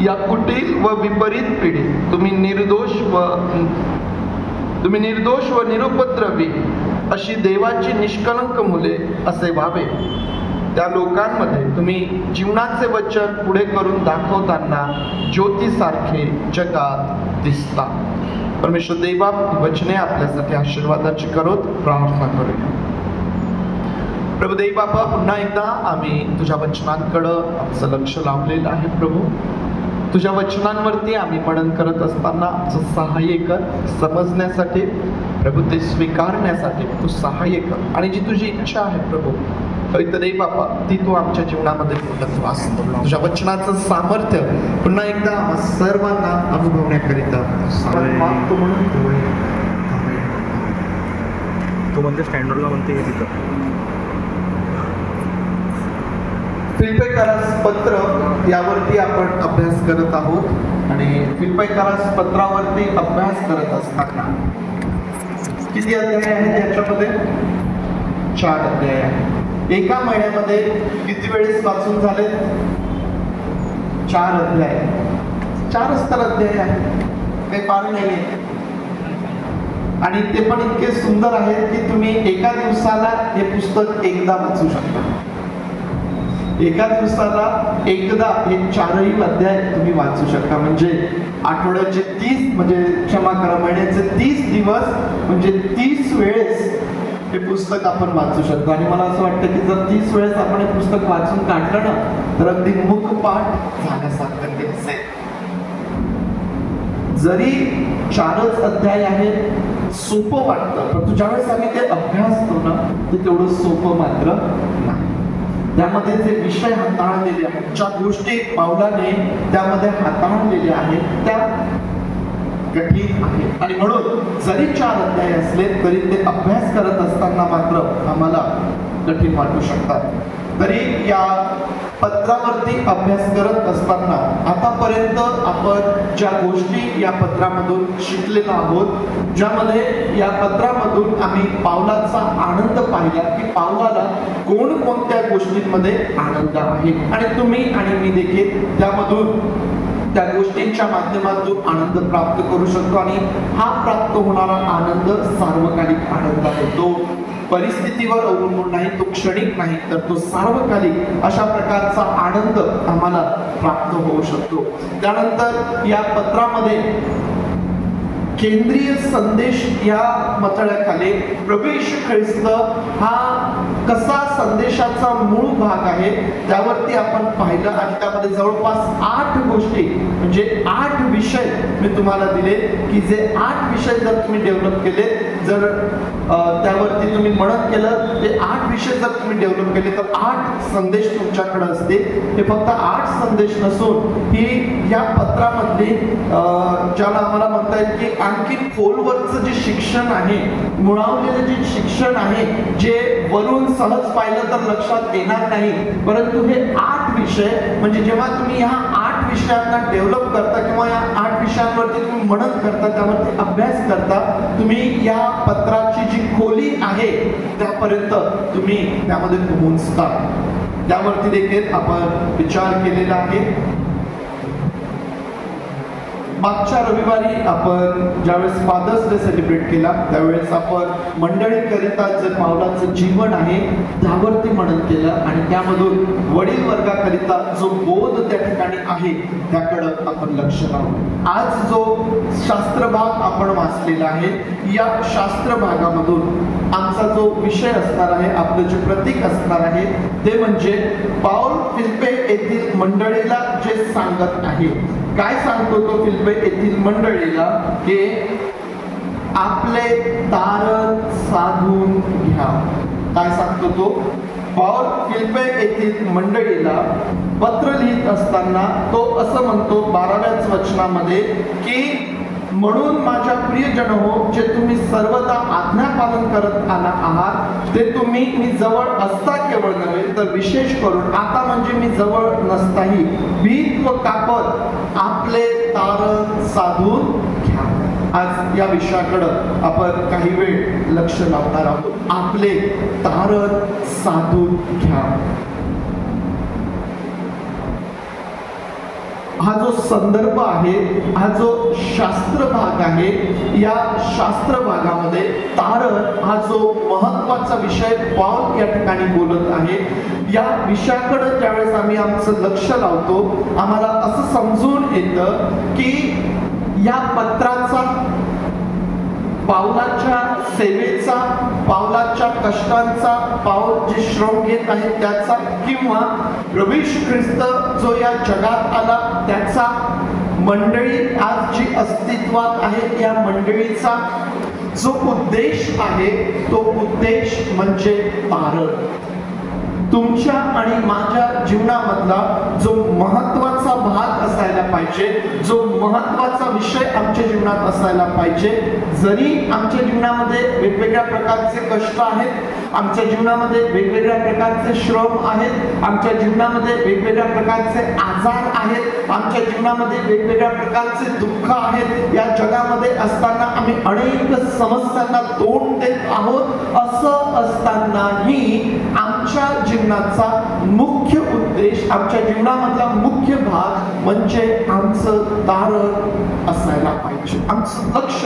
या कुटील व विपरीत पिढीत तुम्ही निर्दोष व निरुपद्रवी अशी देवाची निष्कलंक मुले असे व्हावे। त्या लोकांमध्ये तुम्ही जीवनाचे वचन पुढे करून दाखवताना ज्योतीसारखे जगात दिसता। परमेश्वर देवा, वचने आपल्यासाठी आशीर्वादाची करोत प्रार्थना करूया। प्रभू देव बाबा, पुन्हा एकदा आम्ही तुझ्या वचनांकडं आमचं लक्ष लावलेलं आहे। प्रभू, तुझ्या वचनांवरती आम्ही मनन करत असताना आमचं सहाय्य कर, समजण्यासाठी प्रभू ते स्वीकारण्यासाठी तू सहाय्य कर, आणि जी तुझी इच्छा आहे प्रभू पवित्र देव बाबा, ती तू आमच्या जीवनामध्ये वास कर। तुझ्या वचनाचं सामर्थ्य पुन्हा एकदा सर्वांना अनुभवण्याकरिता मागतो म्हणून तू म्हणते स्टँडर्डला म्हणते हे तिथं फिलिप्पियरास पत्र यावरती आपण अभ्यास करत आहोत। आणि फिलिप्पियरास पत्रावरती अभ्यास करत असताना किती अध्याय आहेत याच्यामध्ये? 4 अध्याय आहेत। एका महिन्यामध्ये किती वेळेस वाचून झाले? 4 अध्याय। 4च तर अध्याय आहेत, ते फार नाही। आणि ते पण इतके सुंदर आहेत की तुम्ही एका दिवसाला हे पुस्तक एकदा वाचू शकता। एका दिवसाला एकदा हे 4ही अध्याय तुम्ही वाचू शकता। म्हणजे आठवड्याचे 30, म्हणजे क्षमा करा, महिन्याचे 30 दिवस, म्हणजे 30 वेळेस हे पुस्तक आपण वाचू शकतो। आणि मला असं वाटतं की जर 30 वेळेस आपण हे पुस्तक वाचून काढलं ना, तर अगदी मुखपाठ झाल्यासारखं ते असेल। जरी 4च अध्याय आहेत, सोपं वाटतं, परंतु ज्यावेळेस आम्ही ते अभ्यासतो ना, ते तेवढं सोपं मात्र नाही. त्यामध्ये जे विषय हाताळलेले आहेत, ज्या गोष्टी पावलाने त्यामध्ये हाताळलेल्या आहेत, त्या कठीण आहे. आणि म्हणून जरी 4 अध्याय असले तरी ते अभ्यास करत असताना मात्र आम्हाला कठीण वाटू शकतात. तरी या पत्रावरती अभ्यास करत असताना आतापर्यंत आपण ज्या गोष्टी या पत्रामधून शिकलेलो आहोत, ज्यामध्ये या पत्रामधून आम्ही पावलाचा आनंद पाहिला की पावलाला कोणकोणत्या गोष्टींमध्ये आनंद आहे, आणि तुम्ही आणि मी देखील त्यामधून त्या गोष्टींच्या माध्यमातून आनंद प्राप्त करू शकतो. आणि हा प्राप्त होणारा आनंद सार्वकालिक आनंद आहे. तो परिस्थितीवर अवलंबून नाही, तो क्षणिक नाही, तर तो सार्वकालिक अशा प्रकारचा आनंद आम्हाला प्राप्त होऊ शकतो. त्यानंतर या पत्रामध्ये केंद्रीय संदेश या मथळ्याखाली प्रभू येशू ख्रिस्त हा कसा संदेशाचा मूळ भाग आहे त्यावरती आपण पाहिलं. आणि त्यामध्ये जवळपास 8 गोष्टी म्हणजे 8 विषय मी तुम्हाला दिले की जे 8 विषय जर तुम्ही डेव्हलप केले, जर त्यावरती तुम्ही मनन केलं, ते 8 विषय जर तुम्ही डेव्हलप केले तर 8 संदेश तुमच्याकडे असतील. हे फक्त 8 संदेश नसून ही या पत्रामधली ज्याला आम्हाला म्हणता येईल की आणखी खोलवरचं जे शिक्षण आहे, मुळावलेलं जे शिक्षण आहे, जे वरून सहज पाहिलं तर लक्षात येणार नाही, परंतु हे 8 विषय म्हणजे जेव्हा तुम्ही ह्या 8 विषयांना डेव्हलप करता किंवा या 8 विषयांवरती तुम्ही मनन करता, त्यावरती अभ्यास करता, तुम्ही या पत्राची जी खोली आहे त्यापर्यंत तुम्ही त्यामध्ये पोहोचता. त्यावरती देखील आपण विचार केलेला आहे. मागच्या रविवारी आपण ज्यावेळेस फादर्स डे सेलिब्रेट केला त्यावेळेस आपण मंडळीकरिता जे पावलाचं जीवन आहे त्यावरती मनन केलं, आणि त्यामधून वडील वर्गाकरिता जो बोध त्या ठिकाणी आहे त्याकडं आपण लक्ष लावलं. आज जो शास्त्रभाग आपण वाचलेला आहे, या शास्त्रभागामधून आमचा जो विषय असणार आहे, आपलं जे प्रतीक असणार आहे ते म्हणजे पाऊल फिलिप्पे येथील मंडळीला जे सांगत आहे. काय सांगतो तो फिलिप्पे येथील मंडळीला? की आपले तारण साधून घ्या. काय सांगतो तो? पाऊल फिलिप्पे येथील मंडळीला पत्र लिहित असताना तो असं म्हणतो 12व्याच वचनामध्ये की म्हणून माझ्या प्रियजन हो, जे तुम्ही सर्वदा आज्ञापालन करत आला आहात ते तुम्ही मी जवळ असता केवळ नव्हे तर विशेष करून आता म्हणजे मी जवळ नसताही भीत व कापत आपले तारण साधून घ्या. आज या विषयाकडं आपण काही वेळ लक्ष लावणार आहोत. आपले तारण साधून घ्या. हा जो संदर्भ आहे, हा जो शास्त्र भाग आहे, या शास्त्र भागामध्ये तारण हा जो महत्वाचा विषय पाऊल या ठिकाणी बोलत आहे, या विषयाकडे ज्यावेळेस आम्ही आमचं लक्ष लावतो आम्हाला असं समजून येतं की या पत्राचा, पावलाच्या सेवेचा, पावलाच्या कष्टांचा, पाऊल जे श्रम घेत आहे त्याचा, किंवा प्रभू येशू ख्रिस्त जो या जगात आला त्याचा, मंडळी आज जी अस्तित्वात आहे या मंडळीचा जो उद्देश आहे तो उद्देश म्हणजे तारण. तुमच्या आणि माझ्या जीवनामधला जो महत्वाचा भाग असायला पाहिजे, जो महत्वाचा विषय आमच्या जीवनात असायला पाहिजे. जरी आमच्या जीवनामध्ये वेगवेगळ्या प्रकारचे कष्ट आहेत, आमच्या जीवनामध्ये वेगवेगळ्या प्रकारचे श्रम आहेत, आमच्या जीवनामध्ये वेगवेगळ्या प्रकारचे आजार आहेत, आमच्या जीवनामध्ये वेगवेगळ्या प्रकारचे दुःख आहेत, या जगामध्ये असताना आम्ही अनेक समस्यांना तोंड देत आहोत. असं असतानाही आमच्या जीवनाचा मुख्य उद्देश, आमच्या जीवनामधला मुख्य भाग म्हणजे आमचं तारण असायला पाहिजे. आमचं लक्ष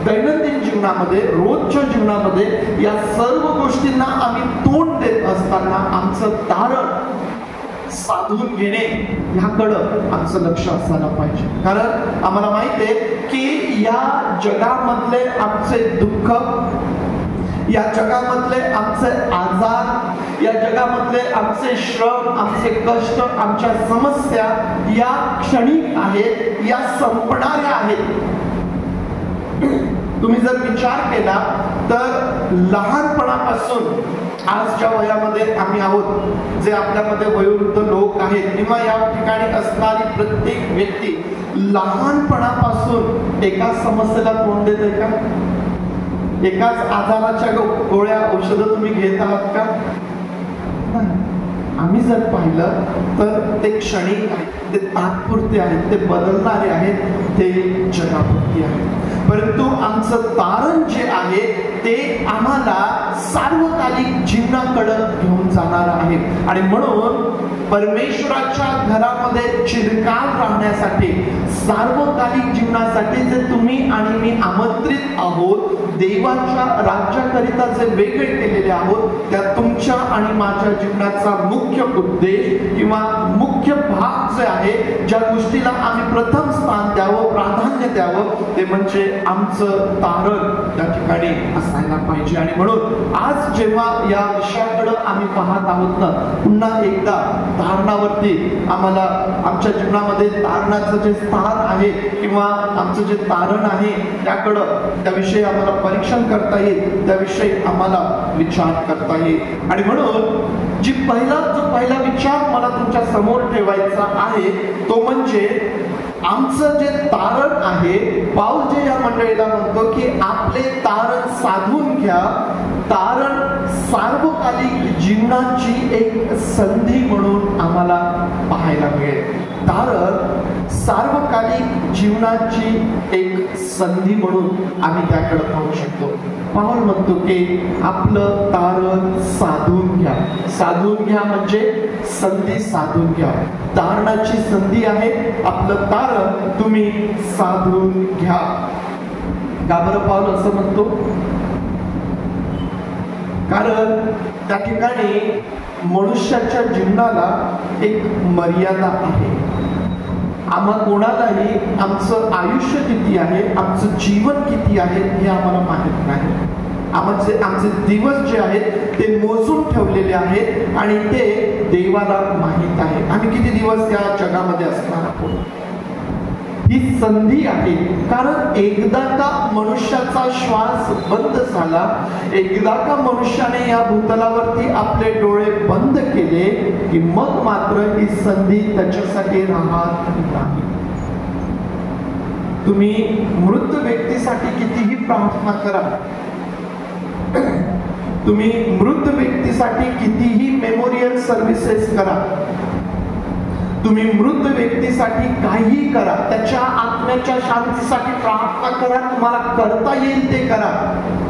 दैनंदिन जीवनामध्ये, रोजच्या जीवनामध्ये या सर्व गोष्टींना आम्ही तोंड देत असताना आमचं तारण साधून घेणे ह्याकडं आमचं लक्ष असायला पाहिजे. कारण आम्हाला माहिती आहे की या जगामधले आमचे दुःख, या जगामधले आमचे आजार, या जगामधले आमचे श्रम, आमचे कष्ट, आमच्या समस्या या क्षणिक आहेत, या संपणाऱ्या आहेत. तुम्ही जर विचार केला तर लहानपणापासून आजच्या वयामध्ये आम्ही आहोत, जे आपल्यामध्ये वयोवृद्ध लोक आहेत किंवा या ठिकाणी असणारी प्रत्येक व्यक्ती लहानपणापासून एका समस्येला तोंड देते का? एकाच आजाराच्या गोळ्या औषधं तुम्ही घेत आहात का? आम्ही जर पाहिलं तर ते क्षणिक आहेत, ते तात्पुरते आहेत, ते बदलणारे आहेत, ते जगापुरती आहेत. परंतु आमचं तारण जे आहे ते आम्हाला सार्वकालिक जीवनाकडे घेऊन जाणार आहे. आणि म्हणून परमेश्वराच्या घरामध्ये चिरकाल राहण्यासाठी, सार्वकालिक जीवनासाठी जे तुम्ही आणि मी आमंत्रित आहोत, देवाच्या राज्याकरिता जे वेगळे केलेले आहोत, त्या तुमच्या आणि माझ्या जीवनाचा मुख्य उद्देश किंवा मुख्य भाग जे आहे, ज्या गोष्टीला आम्ही प्रथम स्थान द्यावं, प्राधान्य द्यावं, ते म्हणजे आमचं तारण त्या ठिकाणी असायला पाहिजे. आणि म्हणून आज जेव्हा या विषयाकडे आम्ही पाहत आहोत ना, पुन्हा एकदा तारणावरती आम्हाला आमच्या जीवनामध्ये तारणाचं जे स्थान आहे किंवा आमचं जे तारण आहे त्याकडं, त्याविषयी आम्हाला परीक्षण करता येईल, त्याविषयी आम्हाला विचार करता येईल. आणि म्हणून जो पहिला विचार मला तुमच्या समोर ठेवायचा आहे तो म्हणजे आमचं जे तारण आहे. पाऊल जे या मंडळीला म्हणतो की आपले तारण साधून घ्या. तारण सार्वकालिक जीवनाची एक संधी म्हणून आम्हाला पाहायला मिळेल. तारण सार्वकालिक जीवनाची एक संधी म्हणून आम्ही त्याकडे पाहू शकतो. पाऊल म्हणतो की आपलं तारण साधून घ्या. साधून घ्या म्हणजे संधी साधून घ्या. तारणाची संधी आहे, आपलं तारण तुम्ही साधून घ्या. का बरं पाऊल असं म्हणतो? कारण त्या ठिकाणी मनुष्याच्या जीवनाला एक मर्यादा आहे. आम्हा कोणालाही आमचं आयुष्य किती आहे, आमचं जीवन किती आहे हे आम्हाला माहित नाही. आमचे दिवस जे आहेत ते मोजून ठेवलेले आहेत आणि ते देवाला माहित आहे. आम्ही किती दिवस या जगामध्ये असणार आहोत ही संधी आहे. कारण एकदा का मनुष्याचा श्वास बंद झाला, एकदा का मनुष्याने या भूतलावरती आपले डोळे बंद केले की मग मात्र ही संधी त्याच्यासाठी राहत नाही. तुम्ही मृत व्यक्तीसाठी कितीही प्रार्थना करा, तुम्ही मृत व्यक्तीसाठी कितीही मेमोरियल सर्व्हिसेस करा, तुम्ही मृत व्यक्तीसाठी काहीही करा, त्याच्या आत्म्याच्या शांतीसाठी प्रार्थना करा, तुम्हाला करता येईल ते करा,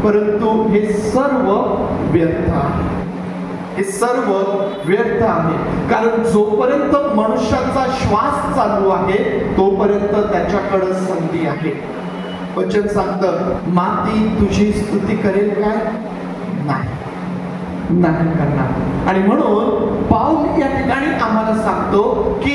परंतु हे सर्व व्यर्थ आहे. हे सर्व व्यर्थ आहे. कारण जोपर्यंत मनुष्याचा श्वास चालू आहे तोपर्यंत त्याच्याकडे संधी आहे. वचन सांगतं, माती तुझी स्तुती करेल काय? नाही करणार. आणि म्हणून पाऊल या ठिकाणी आम्हाला सांगतो की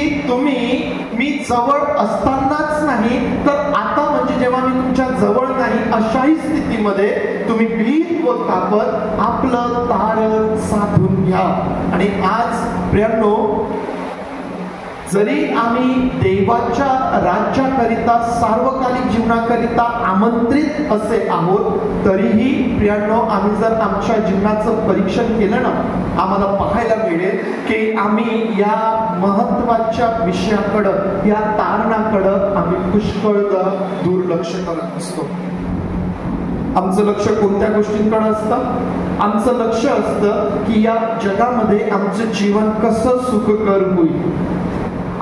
मी जवळ असतानाच नाही तर आता, म्हणजे जेव्हा मी तुमच्या जवळ नाही अशाही स्थितीमध्ये तुम्ही भीत व कापत आपलं तारण साधून घ्या. आणि आज प्रियांनो, जरी आम्ही देवाच्या राज्याकरिता, सार्वकालिक जीवनाकरिता आमंत्रित असे आहोत, तरीही प्रियांनो, आम्ही जर आमच्या जीवनाचं परीक्षण केलं ना, आम्हाला पाहायला मिळेल की आम्ही या महत्वाच्या विषयाकडं, या तारणाकडं आम्ही पुष्कळदा दुर्लक्ष करत असतो. आमचं लक्ष कोणत्या गोष्टींकडे असतं? आमचं लक्ष असतं की या जगामध्ये आमचं जीवन कसं सुखकर होईल,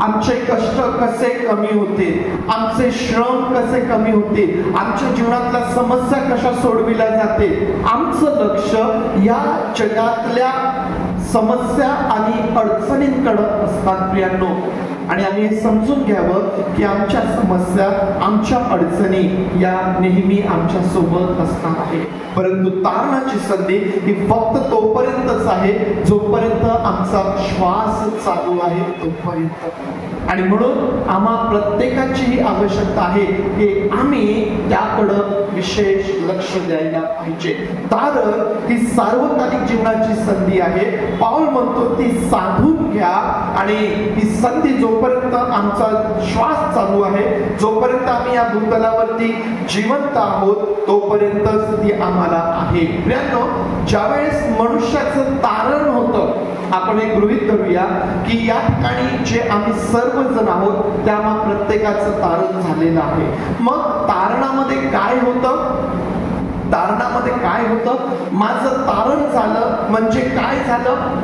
आमचे कष्ट कसे कमी होतील, आमचे श्रम कसे कमी होतील, आमच्या जीवनातल्या समस्या कशा सोडविल्या जातील. आमचं लक्ष या जगातल्या समस्या आणि अडचणींकडे असतात प्रियांनो. आणि आम्ही हे समजून घ्यावं की आमच्या समस्या, आमच्या अडचणी या नेहमी आमच्या सोबत असणार आहे. परंतु तारणाची संधी ही फक्त तोपर्यंतच आहे जोपर्यंत आमचा श्वास चालू आहे तोपर्यंत. आणि म्हणून आम्हा प्रत्येकाची ही आवश्यकता आहे की आम्ही त्याकडं विशेष लक्ष द्यायला पाहिजे. तारण ही सार्वकालिक जीवनाची संधी आहे. पाऊल म्हणतो ती साधून घ्या आणि ही संधी जोपर्यंत आमचा श्वास चालू आहे, जोपर्यंत आम्ही या भूतलावरती जिवंत आहोत, तोपर्यंतच ती आम्हाला आहे. प्रियांनो, ज्यावेळेस मनुष्याचं तारण होतं, आपण एक गृहीत धरूया की या ठिकाणी जे आम्ही सर्वजण आहोत त्या प्रत्येकाचं तारण झालेलं आहे. मग तारणामध्ये काय होतं? तारणामध्ये काय होतं? माझं तारण झालं म्हणजे काय झालं?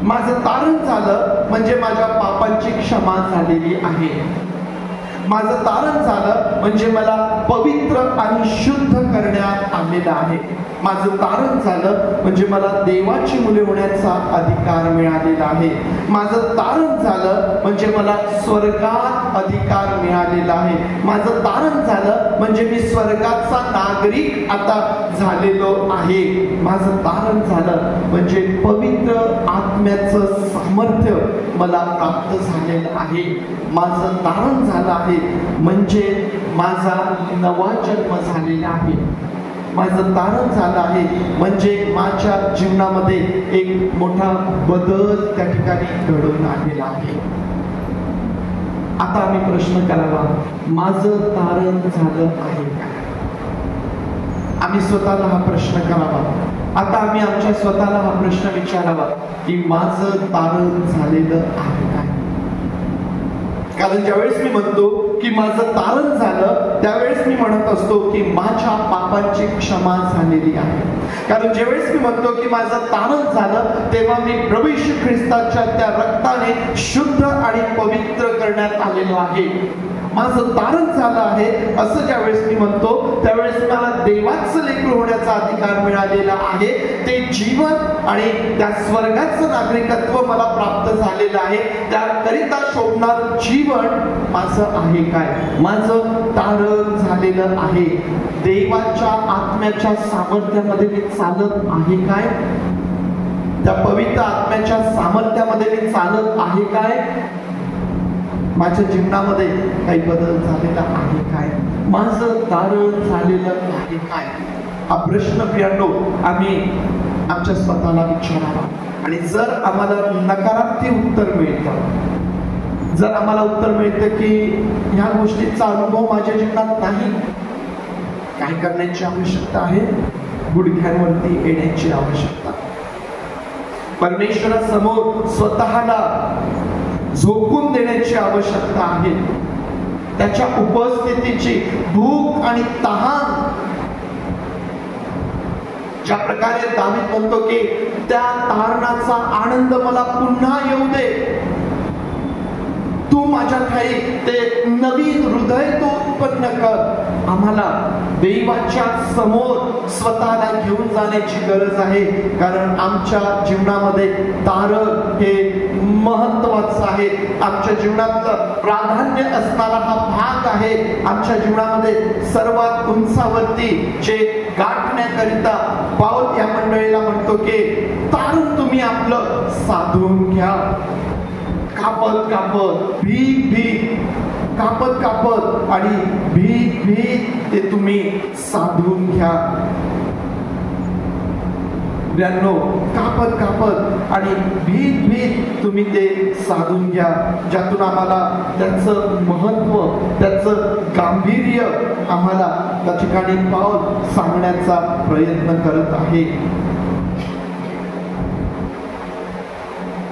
माझं तारण झालं म्हणजे माझ्या पापांची क्षमा झालेली आहे. माझं तारण झालं म्हणजे मला पवित्र आणि शुद्ध करण्यात आलेलं आहे. माझं तारण झालं म्हणजे मला देवाची मुले होण्याचा अधिकार मिळालेला आहे. माझं तारण झालं म्हणजे मला स्वर्गात अधिकार मिळालेला आहे. माझं तारण झालं म्हणजे मी स्वर्गाचा नागरिक आता झालेलो आहे. माझं तारण झालं म्हणजे पवित्र आत्म्याचं सामर्थ्य मला प्राप्त झालेलं आहे. माझं तारण झालं आहे म्हणजे माझा नवा जन्म झालेला आहे. माझं तारण झालं आहे म्हणजे माझ्या जीवनामध्ये एक मोठा बदल त्या ठिकाणी घडून आलेला आहे. आता आम्ही प्रश्न करावा, माझं तारण झालं आहे का? आम्ही स्वतःला हा प्रश्न करावा. आता आम्ही आमच्या स्वतःला हा प्रश्न विचारावा की माझं तारण झालेलं आहे काय? कारण ज्यावेळेस मी म्हणतो की माझं तारण झालं, त्यावेळेस मी म्हणत असतो की माझ्या पापांची क्षमा झालेली आहे. कारण ज्यावेळेस मी म्हणतो की माझं तारण झालं, तेव्हा मी प्रभू येशू ख्रिस्ताच्या त्या रक्ताने शुद्ध आणि पवित्र करण्यात आलेलो आहे. माझं तारण झालं आहे असं ज्यावेळेस मी म्हणतो, त्यावेळेस मला देवाचं लेकरू होण्याचा अधिकार मिळालेला आहे. ते जीवन आणि त्या स्वर्गाचं नागरिकत्व मला प्राप्त झालेलं आहे. त्याकरिता शोभणार जीवन माझं आहे काय? माझं तारण झालेलं आहे. देवाच्या आत्म्याच्या सामर्थ्यामध्ये मी चालत आहे काय? त्या पवित्र आत्म्याच्या सामर्थ्यामध्ये मी चालत आहे काय? माझ्या जीवनामध्ये काही बदल झालेला आहे काय? माझं तारण झालेलं आहे काय? हा प्रश्न प्रियांनो आम्ही आमच्या स्वतःला विचारावा. आणि जर आम्हाला नकारात्मक उत्तर मिळतं, जर आम्हाला उत्तर मिळतं की ह्या गोष्टीचा अनुभव माझ्या जीवनात नाही, काय करण्याची आवश्यकता आहे? गुडघ्यांवरती येण्याची आवश्यकता. परमेश्वरासमोर स्वतःला झोकून देण्याची आवश्यकता आहे. त्याच्या उपस्थितीची भूक आणि तहान, ज्या प्रकारे दावीद म्हणतो की त्या तारणाचा आनंद मला पुन्हा येऊ दे, तू माझ्या ठाई ते नवीन हृदय तू उत्पन्न कर. आम्हाला देवाच्या समोर स्वतःला घेऊन जाण्याची गरज आहे. कारण आमच्या जीवनामध्ये तारण हे महत्वाचं आहे. आमच्या जीवनातलं प्राधान्य असणारा हा भाग आहे. आमच्या जीवनामध्ये सर्वात उंचावरती जे गाठण्याकरिता पाऊल या मंडळीला म्हणतो की तारण तुम्ही आपलं साधून घ्या. कापत कापत भीक भीक, कापत कापत आणि भीक भीक ते तुम्ही साधून घ्या. कापत कापत आणि भीक भीक तुम्ही ते साधून घ्या. ज्यातून आम्हाला त्याचं महत्व, त्याचं गांभीर्य आम्हाला त्या ठिकाणी पाऊल सांगण्याचा प्रयत्न करत आहे.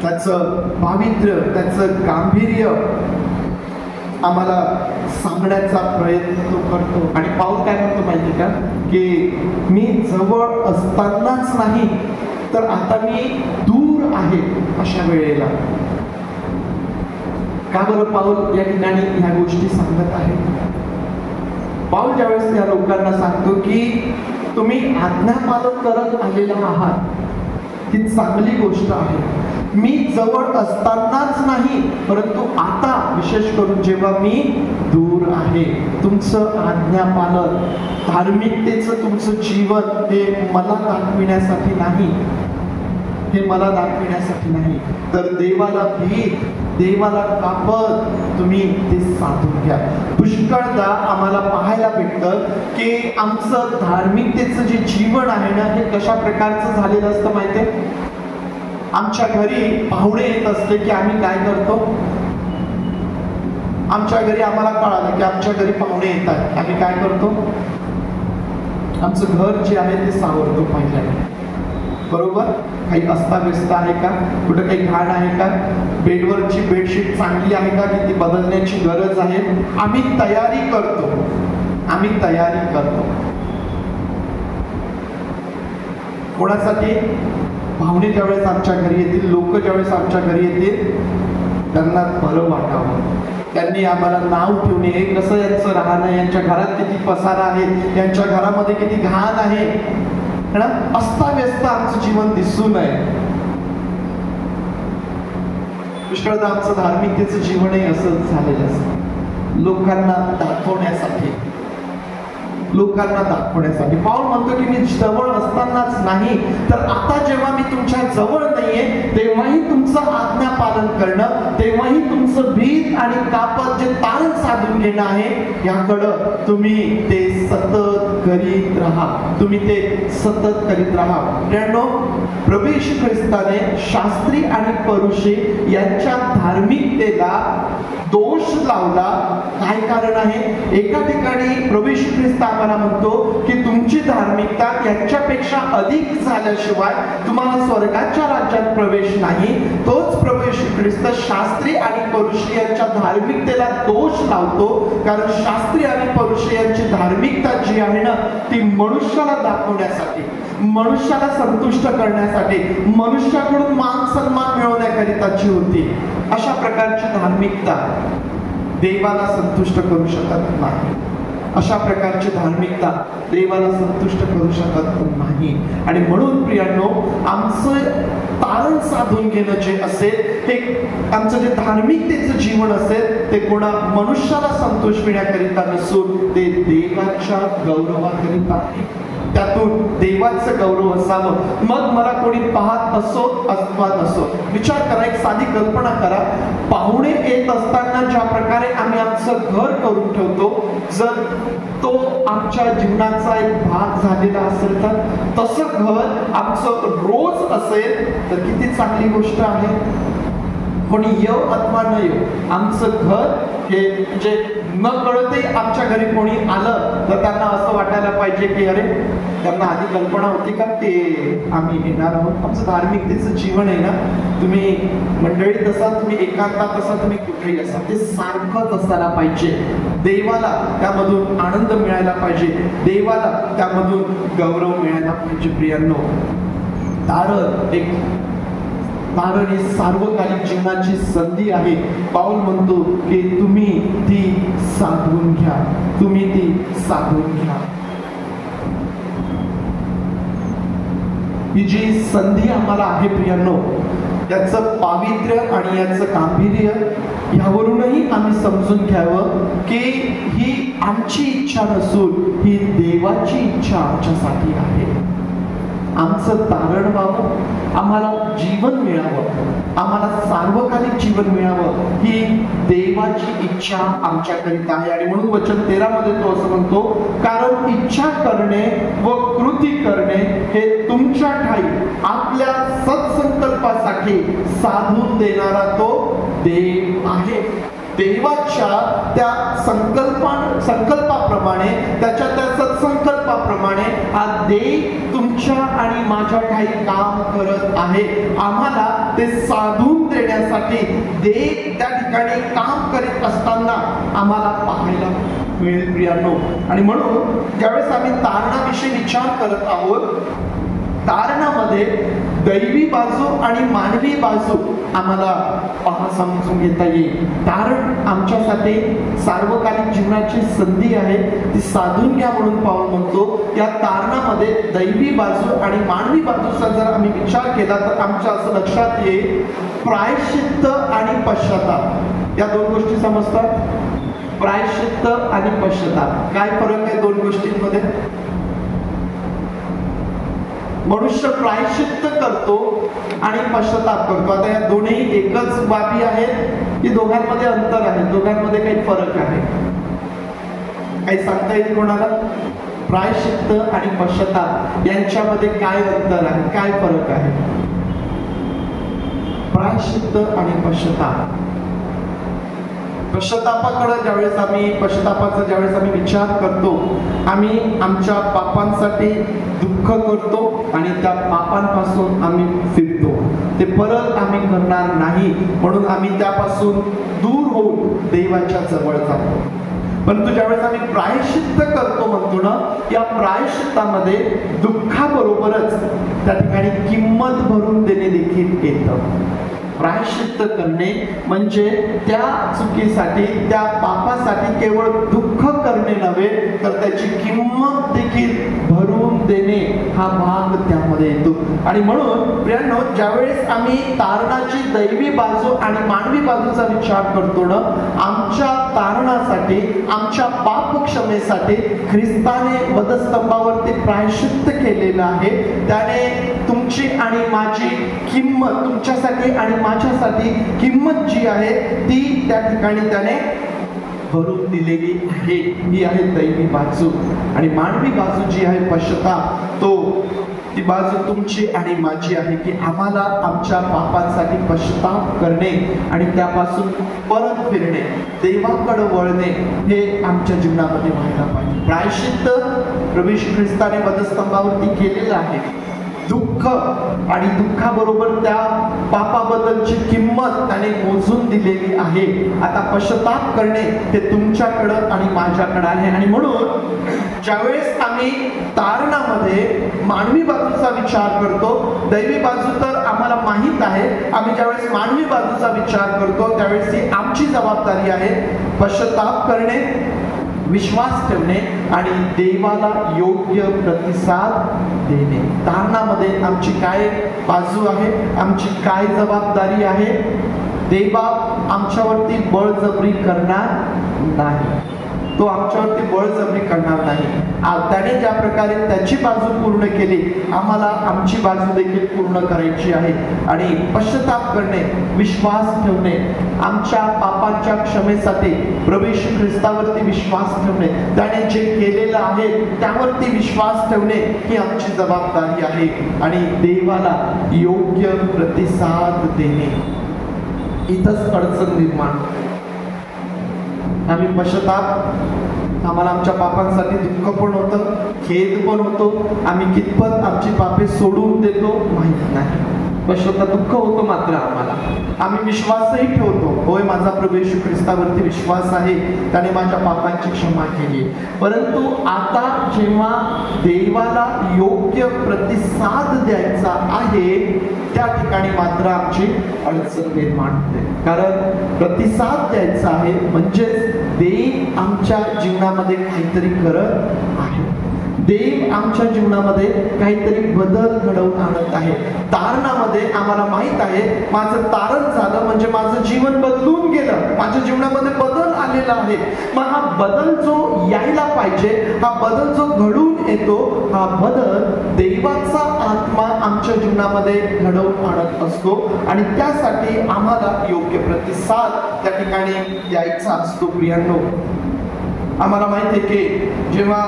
त्याचं पावित्र्य, त्याचं गांभीर्य आम्हाला सांगण्याचा प्रयत्न तो करतो. आणि पाऊल काय म्हणतो माहिती का? की मी जवळ असतानाच नाही तर आता मी दूर आहे अशा वेळेला. का बरं पाऊल या ठिकाणी ह्या गोष्टी सांगत आहे? पाऊल ज्यावेळेस या लोकांना सांगतो की तुम्ही आज्ञापालन करत आलेला आहात, ही चांगली गोष्ट आहे. मी जवळ असतानाच नाही, परंतु आता विशेष करून जेव्हा मी दूर आहे, तुमचं आज्ञापालन, धार्मिकतेचं तुमचं जीवन हे मला दाखविण्यासाठी नाही, हे मला दाखविण्यासाठी नाही, तर देवाला भीत, देवाला कापत तुम्ही ते साधून घ्या. पुष्कळदा आम्हाला पाहायला भेटतं की आमचं धार्मिकतेचं जे जीवन आहे ना, हे कशा प्रकारचं झालेलं असतं माहितीये? आमच्या घरी पाहुणे येत असले की आम्ही काय करतो? आमच्या घरी आम्हाला कळालं की आमच्या घरी पाहुणे येतात, आम्ही काय करतो? आमचं घर जे आहे ते सावरतो पहिल्यांदा. बरोबर? काही अस्ताव्यस्त आहे का? कुठं काही घाण आहे का? बेडवरची बेडशीट चांगली आहे का की ती बदलण्याची गरज आहे? आम्ही तयारी करतो. कोणासाठी? पाहुणे ज्यावेळेस आमच्या घरी येतील, लोक ज्यावेळेस आमच्या घरी येतील, त्यांना बरं वाटावं, त्यांनी आम्हाला नाव ठेवून हे कसं यांचं राहणं, यांच्या घरात किती पसारा आहे, यांच्या घरामध्ये किती घाण आहे, अस्ताव्यस्त आमचं जीवन दिसू नये. पुष्कळदा आमचं धार्मिकतेचं जीवनही असंच झालेलं असतं, लोकांना दाखवण्यासाठी. पाऊल म्हणतो की मी जवळ असतानाच नाही, तर आता जेव्हा मी तुमच्या जवळ नाहीये तेव्हाही तुमचं आज्ञा पालन करणं, तेव्हाही तुमचं भीत आणि कापत जे तारण साधून घेणं आहे, याकडं तुम्ही ते सतत करीत राहा. प्रभू येशू ख्रिस्ताने शास्त्री आणि परुषी यांच्या धार्मिकतेला दोष लावला. काय कारण आहे? एका ठिकाणी प्रभू येशू ख्रिस्त आम्हाला म्हणतो की तुमची धार्मिकता यांच्यापेक्षा अधिक झाल्याशिवाय तुम्हाला स्वर्गाच्या राज्यात प्रवेश नाही. तोच प्रभू येशू ख्रिस्त शास्त्री आणि परुषी यांच्या धार्मिकतेला दोष लावतो, कारण शास्त्री आणि परुषी यांची धार्मिकता जी आहे ना, ती मनुष्याला दाखवण्यासाठी, मनुष्याला संतुष्ट करण्यासाठी, मनुष्याकडून मान सन्मान मिळवण्याकरिताची होती. अशा प्रकारची धार्मिकता देवाला संतुष्ट करू शकत नाही. देवाला संतुष्ट करू शकत नाही. आणि म्हणून प्रियांनो, आमचं तारण साधून घेणं जे असेल, हे आमचं जे धार्मिकतेचं जीवन असेल, ते कोणा मनुष्याला संतोष मिळण्याकरिता नसून ते देवाच्या गौरवाकरिता आहे. त्यातून देवाचं गौरव असावं. मग मला कोणी पाहत असो अथवा नसो. विचार करा, एक साधी कल्पना करा. पाहुणे येत असताना ज्या प्रकारे आम्ही आमचं घर करून ठेवतो, जर तो आमच्या जीवनाचा एक भाग झालेला असेल तर तसं घर आमचं रोज असेल तर किती चांगली गोष्ट आहे. कोणी येऊ अथवा न येऊ, आमचं घर हे म्हणजे न कळतही आमच्या घरी कोणी आलं तर त्यांना असं वाटायला पाहिजे की अरे, त्यांना आधी कल्पना होती का ते आम्ही येणार आहोत. आमचं धार्मिकतेचं जीवन आहे ना, तुम्ही मंडळीत असा, तुम्ही एकांतात असा, तुम्ही कुठेही असा, ते सारखंच असायला पाहिजे. देवाला त्यामधून आनंद मिळायला पाहिजे, देवाला त्यामधून गौरव मिळायला पाहिजे. प्रियांनो, तारण ही सार्वकालिक जीवनाची संधी आहे. पाऊल म्हणतो की तुम्ही ती साधून घ्या. ही जी संधी आम्हाला आहे प्रियांनो, याचं पावित्र्य आणि याचं गांभीर्य यावरूनही आम्ही समजून घ्यावं की ही आमची इच्छा नसून ही देवाची इच्छा आमच्यासाठी आहे. आमचं तारण व्हावं, आम्हाला जीवन मिळावं, आम्हाला सार्वकालिक जीवन मिळावं, ही देवाची इच्छा आमच्याकरिता आहे. आणि म्हणून वचन 13 मध्ये तो असं म्हणतो, कारण इच्छा करणे व कृती करणे हे तुमच्या ठाई आपल्या सत्संकल्पासाठी साधून देणारा तो देव आहे. देवाच्या त्या संकल्पाप्रमाणे, त्याच्या त्या सत्संकल्पाप्रमाणे हा देव तुमच्या आणि माझ्या ठाई काम करत आहे. आम्हाला ते साधून देण्यासाठी देव त्या ठिकाणी काम करीत असताना आम्हाला पाहायला मिळेल प्रियांनो. आणि म्हणून ज्यावेळेस आम्ही तारणाविषयी विचार करत आहोत, तारणामध्ये दैवी बाजू आणि मानवी बाजू आम्हाला समजून घेता येईल. तारण आमच्यासाठी सार्वकालिक जीवनाची संधी आहे, ती साधून घ्या म्हणून पाऊल म्हणतो. या तारणामध्ये दैवी बाजू आणि मानवी बाजूचा जर आम्ही विचार केला तर आमच्या असं लक्षात येईल, प्रायश्चित्त आणि पश्चाताप या दोन गोष्टी समजतात. प्रायश्चित्त आणि पश्चाताप, काय फरक आहे दोन गोष्टींमध्ये? मनुष्य प्रायश्चित्त करतो आणि पश्चाताप करतो. आता या दोन्ही एकच बाबी आहेत की दोघांमध्ये अंतर आहे, दोघांमध्ये काही फरक आहे? काही सांगता येईल कोणाला? प्रायश्चित्त आणि पश्चाताप यांच्यामध्ये काय अंतर आहे, काय फरक आहे? प्रायश्चित्त आणि पश्चाताप. पश्चातापाकडे पश्चातापाचा ज्यावेळेस आम्ही विचार करतो, आम्ही आमच्या पापांसाठी दुःख करतो आणि त्या पापांपासून आम्ही फिरतो. ते परत आम्ही करणार नाही म्हणून आम्ही त्यापासून दूर होऊन देवाच्या जवळ जातो. परंतु ज्यावेळेस आम्ही प्रायश्चित्त करतो म्हणतो ना, या प्रायश्चित्तामध्ये दुःखाबरोबरच त्या ठिकाणी किंमत भरून देणे देखील येतं. प्रायश्चित्त करणे म्हणजे त्या चुकीसाठी, त्या पापासाठी केवळ दुःख करणे नव्हे तर त्याची किंमत देखील भरून देणे हा भाग त्यामध्ये येतो. आणि म्हणून प्रियांनो, ज्यावेळेस आम्ही तारणाची दैवी बाजू आणि मानवी बाजूचा विचार करतो ना, आमच्या तारणासाठी, आमच्या पाप क्षमेसाठी ख्रिस्ताने वधस्तंभावरती प्रायश्चित्त केलेलं आहे. त्याने तुमची आणि माझी किंमत, तुमच्यासाठी आणि माझ्यासाठी किंमत जी आहे ती त्या ठिकाणी त्याने भरून दिलेली आहे. ही आहे दैवी बाजू. आणि मानवी बाजू जी आहे पश्चाताप, ती बाजू तुमची आणि माझी आहे की आम्हाला आमच्या पापांसाठी पश्चाताप करणे आणि त्यापासून परत फिरणे, देवाकडे वळणे हे आमच्या जीवनामध्ये व्हायला पाहिजे. प्रायश्चित्त प्रभू येशू ख्रिस्ताने वधस्तंभावरती केलेलं आहे. दुःख आणि दुःखाबरोबर त्या पापाबद्दलची किंमत त्याने मोजून दिलेली आहे. आता पश्चाताप करणे हे तुमच्याकडं आणि माझ्याकडं आहे. आणि म्हणून ज्यावेळेस आम्ही तारणामध्ये मानवी बाजूचा विचार करतो, दैवी बाजू तर आम्हाला माहित आहे, आम्ही ज्यावेळेस मानवी बाजूचा विचार करतो त्यावेळेस ही आमची जबाबदारी आहे. पश्चाताप करणे, विश्वास ठेवणे आणि देवाला योग्य प्रतिसाद देणे. तारणामध्ये आमची काय बाजू आहे, आमची काय जबाबदारी आहे? देवा आमच्यावरती बळजबरी करणार नाही, तो आमच्यावरती बळजबरी करणार नाही. त्याने ज्या प्रकारे त्याची बाजू पूर्ण केली, आम्हाला आमची बाजू देखील पूर्ण करायची आहे. आणि पश्चाताप करणे, विश्वास ठेवणे, आमच्या पापांच्या क्षमेसाठी प्रभू येशू ख्रिस्तावरती विश्वास ठेवणे, त्याने जे केलेलं आहे त्यावरती विश्वास ठेवणे ही आमची जबाबदारी आहे. आणि देवाला योग्य प्रतिसाद देणे, इथंच अडचण निर्माण. आम्ही पश्चाताप, आम्हाला आमच्या पापांसाठी दुःख पण होतं, खेद पण होतो. आम्ही कितपत आमची पापे सोडून देतो माहित नाही. पश्चाताप दुःख होतो मात्र आम्हाला. आम्ही विश्वासही ठेवतो, होय माझा प्रभू येशू ख्रिस्तावरती विश्वास आहे, त्याने माझ्या पापांची क्षमा केली. परंतु आता जेव्हा देवाला योग्य प्रतिसाद द्यायचा आहे त्या ठिकाणी मात्र आमची अडचण निर्माण होते. कारण प्रतिसाद द्यायचा आहे म्हणजेच देव आमच्या जीवनामध्ये काहीतरी करत आहे, देव आमच्या जीवनामध्ये काहीतरी बदल घडवून आणत आहे. तारणामध्ये आम्हाला माहित आहे, माझं तारण झालं म्हणजे माझं जीवन बदलून गेलं, माझ्या जीवनामध्ये बदल आलेला आहे. मग हा बदल जो यायला पाहिजे, हा बदल जो घडून येतो, हा बदल देवाचा आत्मा आमच्या जीवनामध्ये घडवून आणत असतो. आणि त्यासाठी आम्हाला योग्य प्रतिसाद त्या ठिकाणी द्यायचा असतो. प्रियांनो, आम्हाला माहित आहे की जेव्हा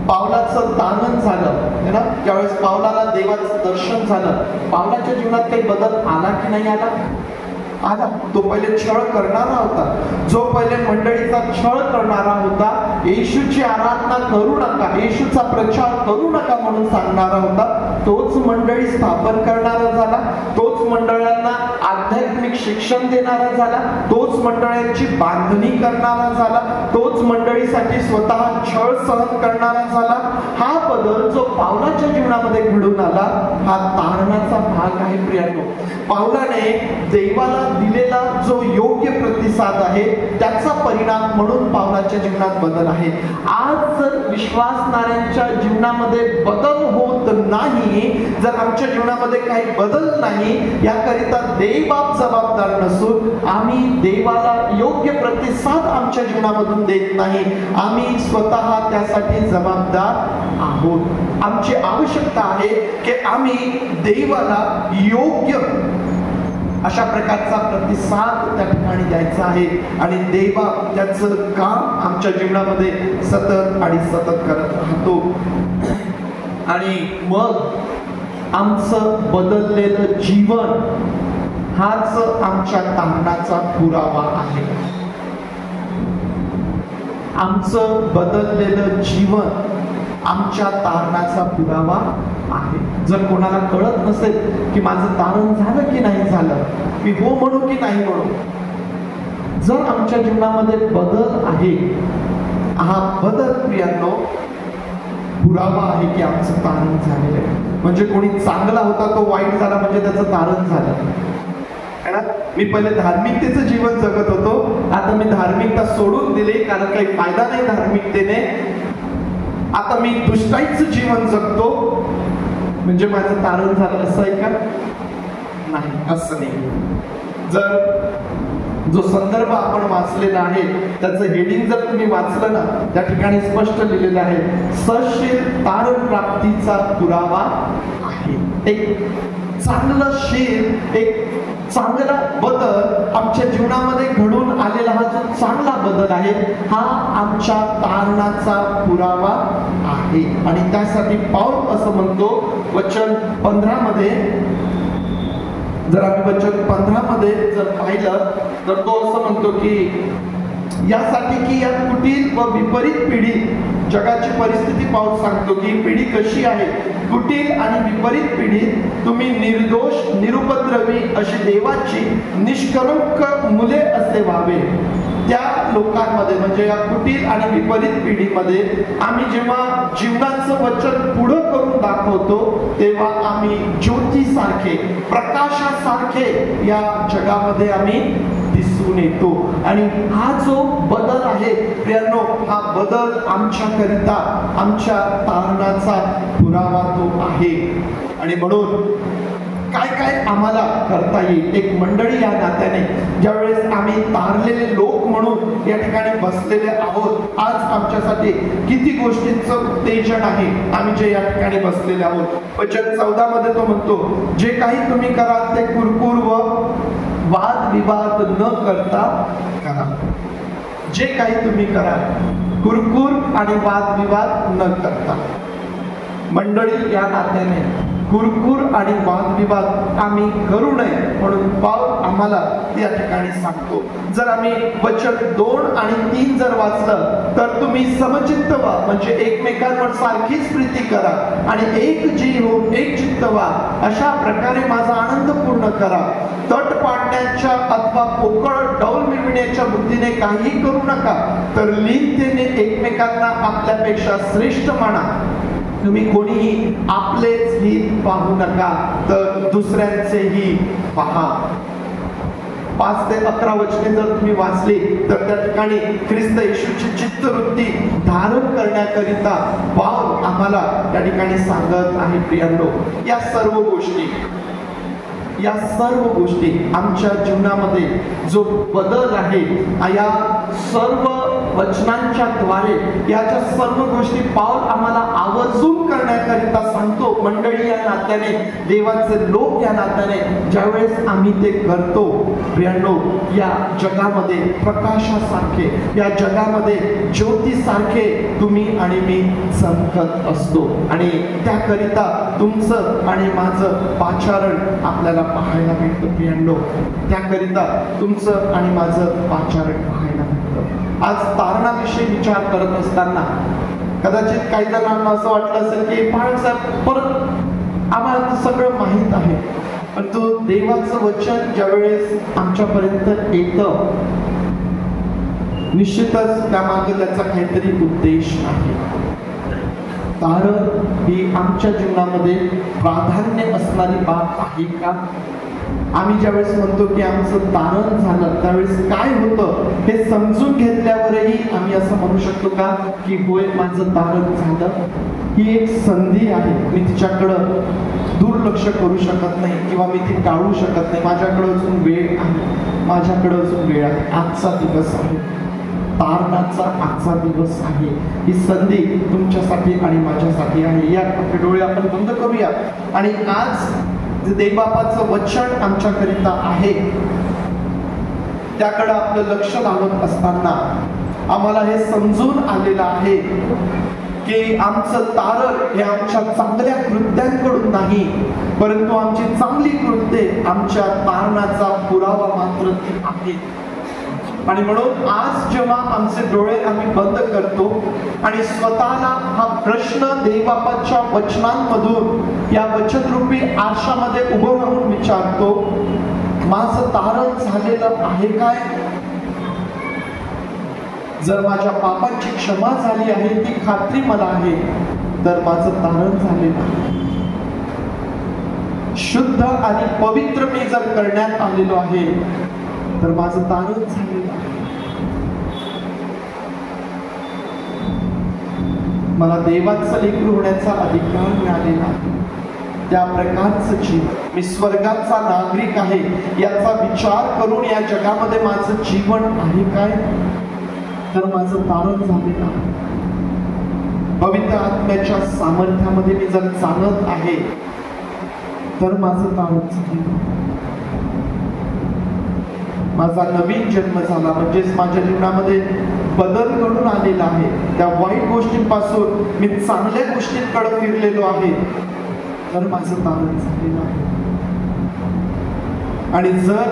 पावलाचं तारण झालं ना, ज्यावेळेस पावलाला देवाचं दर्शन झालं, पावलाच्या जीवनात काही बदल आला की नाही आला? आला. तो पहिले छळ करणारा होता, जो पहिले मंडळीचा छळ करणारा होता, येशूची आराधना करू नका, येशूचा प्रचार करू नका म्हणून सांगणारा होता, तोच मंडळी स्थापन करणारा झाला, तोच मंडळांना आध्यात्मिक शिक्षण देणारा झाला, तोच मंडळांची बांधणी करणारा झाला, तोच मंडळीसाठी स्वतः छळ सहन करणारा झाला. हा बदल जो पावलाच्या जीवनामध्ये घडून आला, हा तारणाचा भाग आहे. प्रियांनो, पावलाने देवाला दिलेला जो योग्य प्रतिसाद आहे त्याचा परिणाम म्हणून पावलाच्या जीवनात बदल आहे. आज जर विश्वासणाऱ्यांच्या जीवनामध्ये बदल होत नाही नाही, जर आमच्या जीवनामध्ये काही बदल नाही, याकरिता देवबाप जबाबदार नसून आम्ही देवाला योग्य प्रतिसाद आमच्या जीवनामधून देत नाही, आम्ही स्वतः त्यासाठी जबाबदार आहोत. आमची आवश्यकता आहे की आम्ही देवाला योग्य अशा प्रकारचा प्रतिसाद त्या ठिकाणी द्यायचा आहे आणि देवा त्याचं काम आमच्या जीवनामध्ये सतत आणि सतत करत राहतो. आणि मग आमचं बदललेलं जीवन हाच आमच्या तारणाचा पुरावा आहे. आमचं बदललेलं जीवन आमच्या तारणाचा पुरावा आहे. जर कोणाला कळत नसेल की माझं तारण झालं की नाही झालं, मी हो म्हणू की नाही म्हणू, जर आमच्या जीवनामध्ये बदल आहे, हा बदल प्रियांनो पुरावा आहे की आमचं तारण झालेलं आहे. म्हणजे कोणी चांगला होता तो वाईट झाला म्हणजे त्याचं तारण झालं. मी पहिले धार्मिकतेचं जीवन जगत होतो, आता मी धार्मिकता सोडून दिली कारण काही फायदा नाही धार्मिकतेने, आता मी दुष्टाईचं जीवन जगतो म्हणजे माझं तारण झालं असं आहे का? नाही, असं नाही. जर जो संदर्भ आपण वाचलेला आहे त्याचं हेडिंग जर तुम्ही वाचलं ना, त्या ठिकाणी स्पष्ट लिहिलेलं आहे, सहशील तारण प्राप्तीचा पुरावा आहे. एक चांगलं शील, एक चांगला बदल आमच्या जीवनामध्ये घडून आलेला हा जो चांगला बदल आहे हा आमच्या तारणाचा पुरावा आहे. आणि त्यासाठी पाऊल असं म्हणतो वचन 15 मध्ये, जर आम्ही वचन 15 मध्ये जर पाहिलं तर तो असं म्हणतो की यासाठी की या कुटील व विपरीत पिढी, जगाची परिस्थिती पाहून सांगतो की पिढी कशी आहे, कुटील आणि विपरीत पिढी तुम्ही निर्दोष निरुपद्रवी अशी देवाची निष्कलंक मुले असे व्हावे. त्या लोकांमध्ये म्हणजे या कुटील आणि विपरीत पिढीमध्ये आम्ही जेव्हा जीवनाचं वचन पुढं करून दाखवतो तेव्हा आम्ही ज्योतीसारखे, प्रकाशासारखे या जगामध्ये आम्ही दिसून येतो. आणि हा जो बदल आहे प्रियांनो, हा बदल आमच्याकरिता आमच्या तारणाचा पुरावा तो आहे. आणि म्हणून काय काय आम्हाला करता येईल, एक मंडळी या नात्याने ज्यावेळेस आम्ही तारलेले लोक म्हणून या ठिकाणी बसलेले आहोत, आज आमच्यासाठी किती गोष्टींचं उत्तेजन आहे आम्ही जे या ठिकाणी बसलेले आहोत. वचन 14 मध्ये तो म्हणतो, जे काही तुम्ही कराल ते कुरकुर व वाद विवाद न करता करा. जे काही तुम्ही कराल कुरकुर आणि वाद विवाद न करता. मंडळी या नात्याने कुरकुर आणि वादविवाद आम्ही करू नये म्हणून पाऊल आम्हाला या ठिकाणी सांगतो. जर आम्ही वचन 2 आणि 3 जर वाचलं तर तुम्ही समचित्त व्हा, म्हणजे एकमेकांवर सारखीच प्रीती करा आणि एक जीव होऊन एक चित्त व्हा, अशा प्रकारे माझा आनंद पूर्ण करा. तट पाडण्याच्या अथवा पोकळ डौल मिळविण्याच्या बुद्धीने काहीही करू नका, तर लीनतेने एकमेकांना आपल्यापेक्षा श्रेष्ठ माना. तुम्ही कोणीही आपलेच हित पाहू नका तर दुसऱ्यांचेही पहा. 5 ते 11 वचने जर तुम्ही वाचली तर त्या ठिकाणी ख्रिस्त येशूची चित्तवृत्ती धारण करण्याकरिता पाऊल आम्हाला त्या ठिकाणी सांगत आहे. प्रियांनो, या सर्व गोष्टी आमच्या जीवनामध्ये जो बदल आहे, या सर्व वचनांच्या द्वारे याच्या सर्व गोष्टी पाऊल आम्हाला आवर्जून करण्याकरिता सांगतो. मंडळी या नात्याने, देवाचे लोक या नात्याने ज्यावेळेस आम्ही ते करतो प्रियांनो, या जगामध्ये प्रकाशासारखे, या जगामध्ये ज्योतीसारखे तुम्ही आणि मी चमकत असतो. आणि त्याकरिता तुमचं आणि माझं पाचारण आपल्याला पाहायला मिळतं. प्रियांनो, त्याकरिता तुमचं आणि माझं पाचारण पाहायला मिळतं. आज तारणाविषयी विचार करत असताना कदाचित काही जणांना असं वाटलं असेल की पाहण साहेब, परत आम्हाला सगळं माहीत आहे, परंतु देवाचं वचन ज्यावेळेस आमच्यापर्यंत येतं निश्चितच त्यामागे त्याचा काहीतरी उद्देश आहे. तारण ही आमच्या जीवनामध्ये प्राधान्य असणारी बाब आहे का? आम्ही ज्यावेळेस म्हणतो की आमचं तारण झालं, त्यावेळेस काय होतं हे समजून घेतल्यावरही आम्ही असं म्हणू शकतो का की होय माझं तारण झालं. ही एक संधी आहे, मी तिच्याकडं दुर्लक्ष करू शकत नाही किंवा मी ती टाळू शकत नाही. माझ्याकडे अजून वेळ आहे, माझ्याकडे अजून वेळ आहे. आजचा दिवस आहे, तारणाचा आजचा दिवस आहे. ही संधी तुमच्यासाठी आणि माझ्यासाठी आहे. या आपले डोळे आपण बंद करूया आणि आज जे देवबापाचं वचन आमच्याकरिता आहे त्याकडे आपलं लक्ष लावत असताना आम्हाला हे समजून आलेलं आहे की आमचं तारण हे आमच्या चांगल्या कृत्यांकडून नाही, परंतु आमची चांगली कृत्ये आमच्या तारणाचा पुरावा मात्र ती आहेत. आणि म्हणून आज जेव्हा आमचे डोळे आम्ही बंद करतो आणि स्वतःला हा प्रश्न देवबापाच्या वचनांमधून या वचनरूपी आरशामध्ये उभं राहून विचारतो, माझं तारण झालेलं आहे काय? जर माझ्या पापांची क्षमा झाली आहे ती खात्री मला आहे, तर माझं तारण झालेलं आहे. शुद्ध आणि पवित्र मी जर करण्यात आलेलो आहे तर माझं तारण झालेलं आहे. मला देवाचं लेकरू होण्याचा अधिकार मिळालेला आहे. त्या प्रकारचं जीवन, मी स्वर्गाचा नागरिक आहे याचा विचार करून या जगामध्ये माझं जीवन आहे काय, तर माझं तारण झालेलं आहे. पवित्र आत्म्याच्या सामर्थ्यामध्ये मी जर चालत आहे तर माझं तारण झालेलं आहे. माझा नवीन जन्म झाला, म्हणजेच माझ्या जीवनामध्ये बदल घडून आलेला आहे. त्या वाईट गोष्टींपासून मी चांगल्या गोष्टींकडे फिरलेलो आहे, तर माझं तारण झालेलं आहे. आणि जर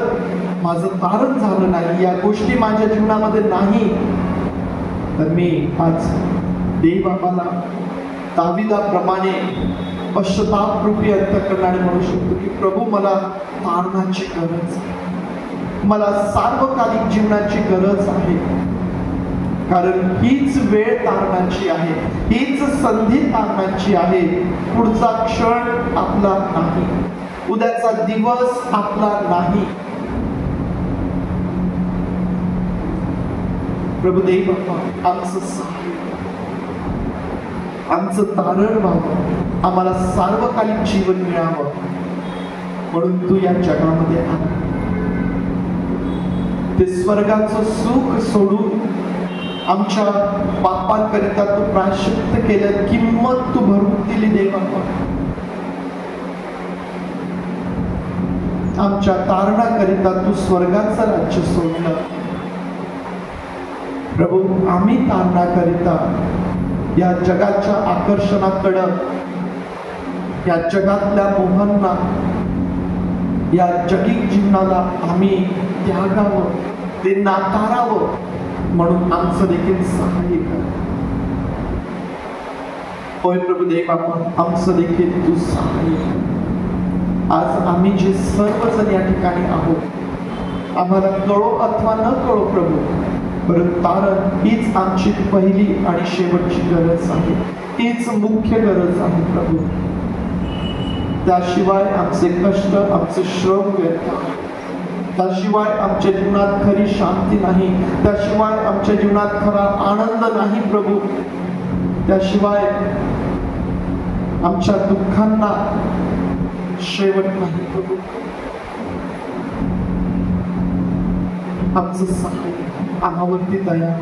माझं तारण झालं नाही, या गोष्टी माझ्या जीवनामध्ये नाही, तर मी आज देवबापाला दाविदाप्रमाणे पश्चातापरूपी अंतःकरणाने म्हणू शकतो की प्रभू मला तारणाची गरज आहे, मला सार्वकालिक जीवनाची गरज आहे. कारण हीच वेळ तारणाची आहे, हीच संधी तारणाची आहे. पुढचा क्षण आपला नाही, उद्याचा दिवस आपला नाही. प्रभू देव बाप्पा आमचं सहाय्य, आमचं तारण व्हावं, आम्हाला सार्वकालिक जीवन मिळावं म्हणून तू या जगामध्ये आला. ते स्वर्गाचं सुख सोडून आमच्या पापांकरिता तू प्रायश्चित्त केलं, किंमत तू भरून दिली देवा. आमच्या तारणाकरिता तू स्वर्गाचं राज्य सोडलं. प्रभू आम्ही तारणाकरिता या जगाच्या आकर्षणाकडं, या जगातल्या मोहांना, या जगी जीवनाला आम्ही त्यागावं, ते नाकारावं म्हणून आमचं देखील सहाय्य कर. होय प्रभू देव आपण आमचं देखील तू सहाय्य कर. आज आम्ही जे सर्वजण या ठिकाणी आहोत, आम्हाला कळो अथवा न कळो प्रभू, परंतु तारण हीच आमची पहिली आणि शेवटची गरज आहे, हीच मुख्य गरज आहे प्रभू. त्याशिवाय आमचे कष्ट, आमचे श्रम व्यर्थ, त्याशिवाय आमच्या जीवनात खरी शांती नाही, त्याशिवाय आमच्या जीवनात खरा आनंद नाही प्रभू. त्याशिवाय आमच्या दुःखांना शेवट नाही प्रभू. आमचं सहाय्य, आम्हावरती दया,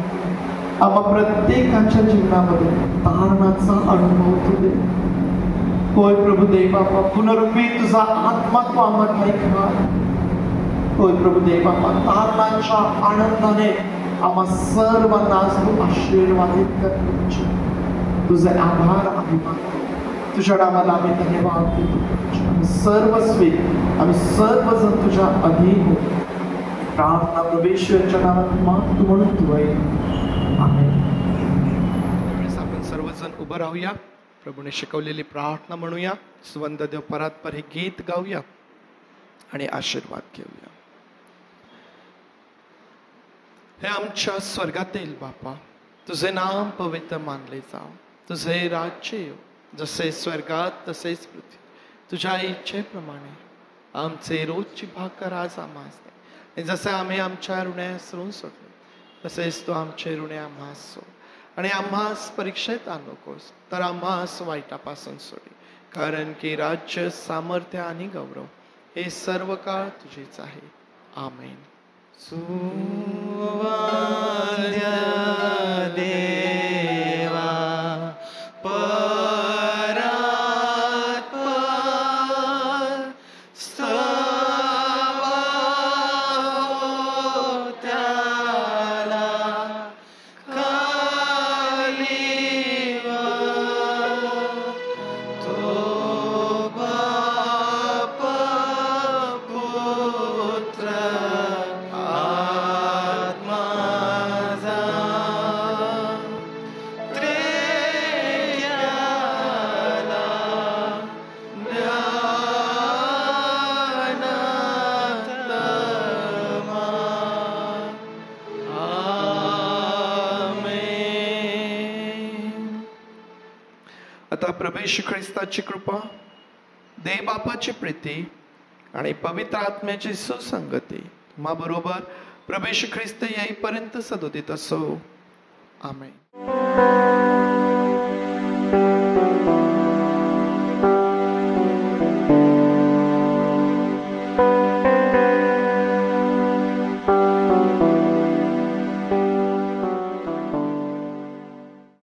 आम्हा प्रत्येकाच्या जीवनामध्ये तारणाचा अनुभव तू दे. होय प्रभू देव बापा, पुनरुपी तुझा आत्मा तू आम्हाला ऐकवा. होय प्रभू देव बापा, तारणाच्या आनंदाने आम्हा सर्वांना तू आशीर्वादित कर. तुझे आभार आम्ही मानतो, तुझ्या नावाला आम्ही धन्यवाद देतो. सर्वस्वी आम्ही सर्वजण तुझ्या अधीन होतो. प्रार्थना प्रभूच्या नावात मागतो म्हणून तू ऐक. आमेन. आपण सर्वजण उभं राहूया, प्रभूने शिकवलेली प्रार्थना म्हणूया, सुवंद देव परात्पर हे गीत गाऊया आणि आशीर्वाद घेऊया. हे आमच्या स्वर्गातील बापा, तुझे नाम पवित्र मानले जाव, तुझे राज्य येव, जसे स्वर्गात तसेच पृथ्वी. तुझ्या इच्छेप्रमाणे आमचे रोजची भाकर आज आम्हास दे. आणि जसं आम्ही आमच्या ऋण्यास ऋण सोडलो तसेच तू आमचे ऋणे आम्हास सोड. आणि आम्हास परीक्षेत आणू नकोस तर आम्हास वाईटापासून सोडी. कारण की राज्य, सामर्थ्य आणि गौरव हे सर्व काळ तुझेच आहे. आमेन. आता प्रभू येशू ख्रिस्ताची कृपा, देव बापाची प्रीती आणि पवित्र आत्म्याची सुसंगती तुम्हा बरोबर प्रभू येशू ख्रिस्त येईपर्यंत सदोदित असो. आमेन.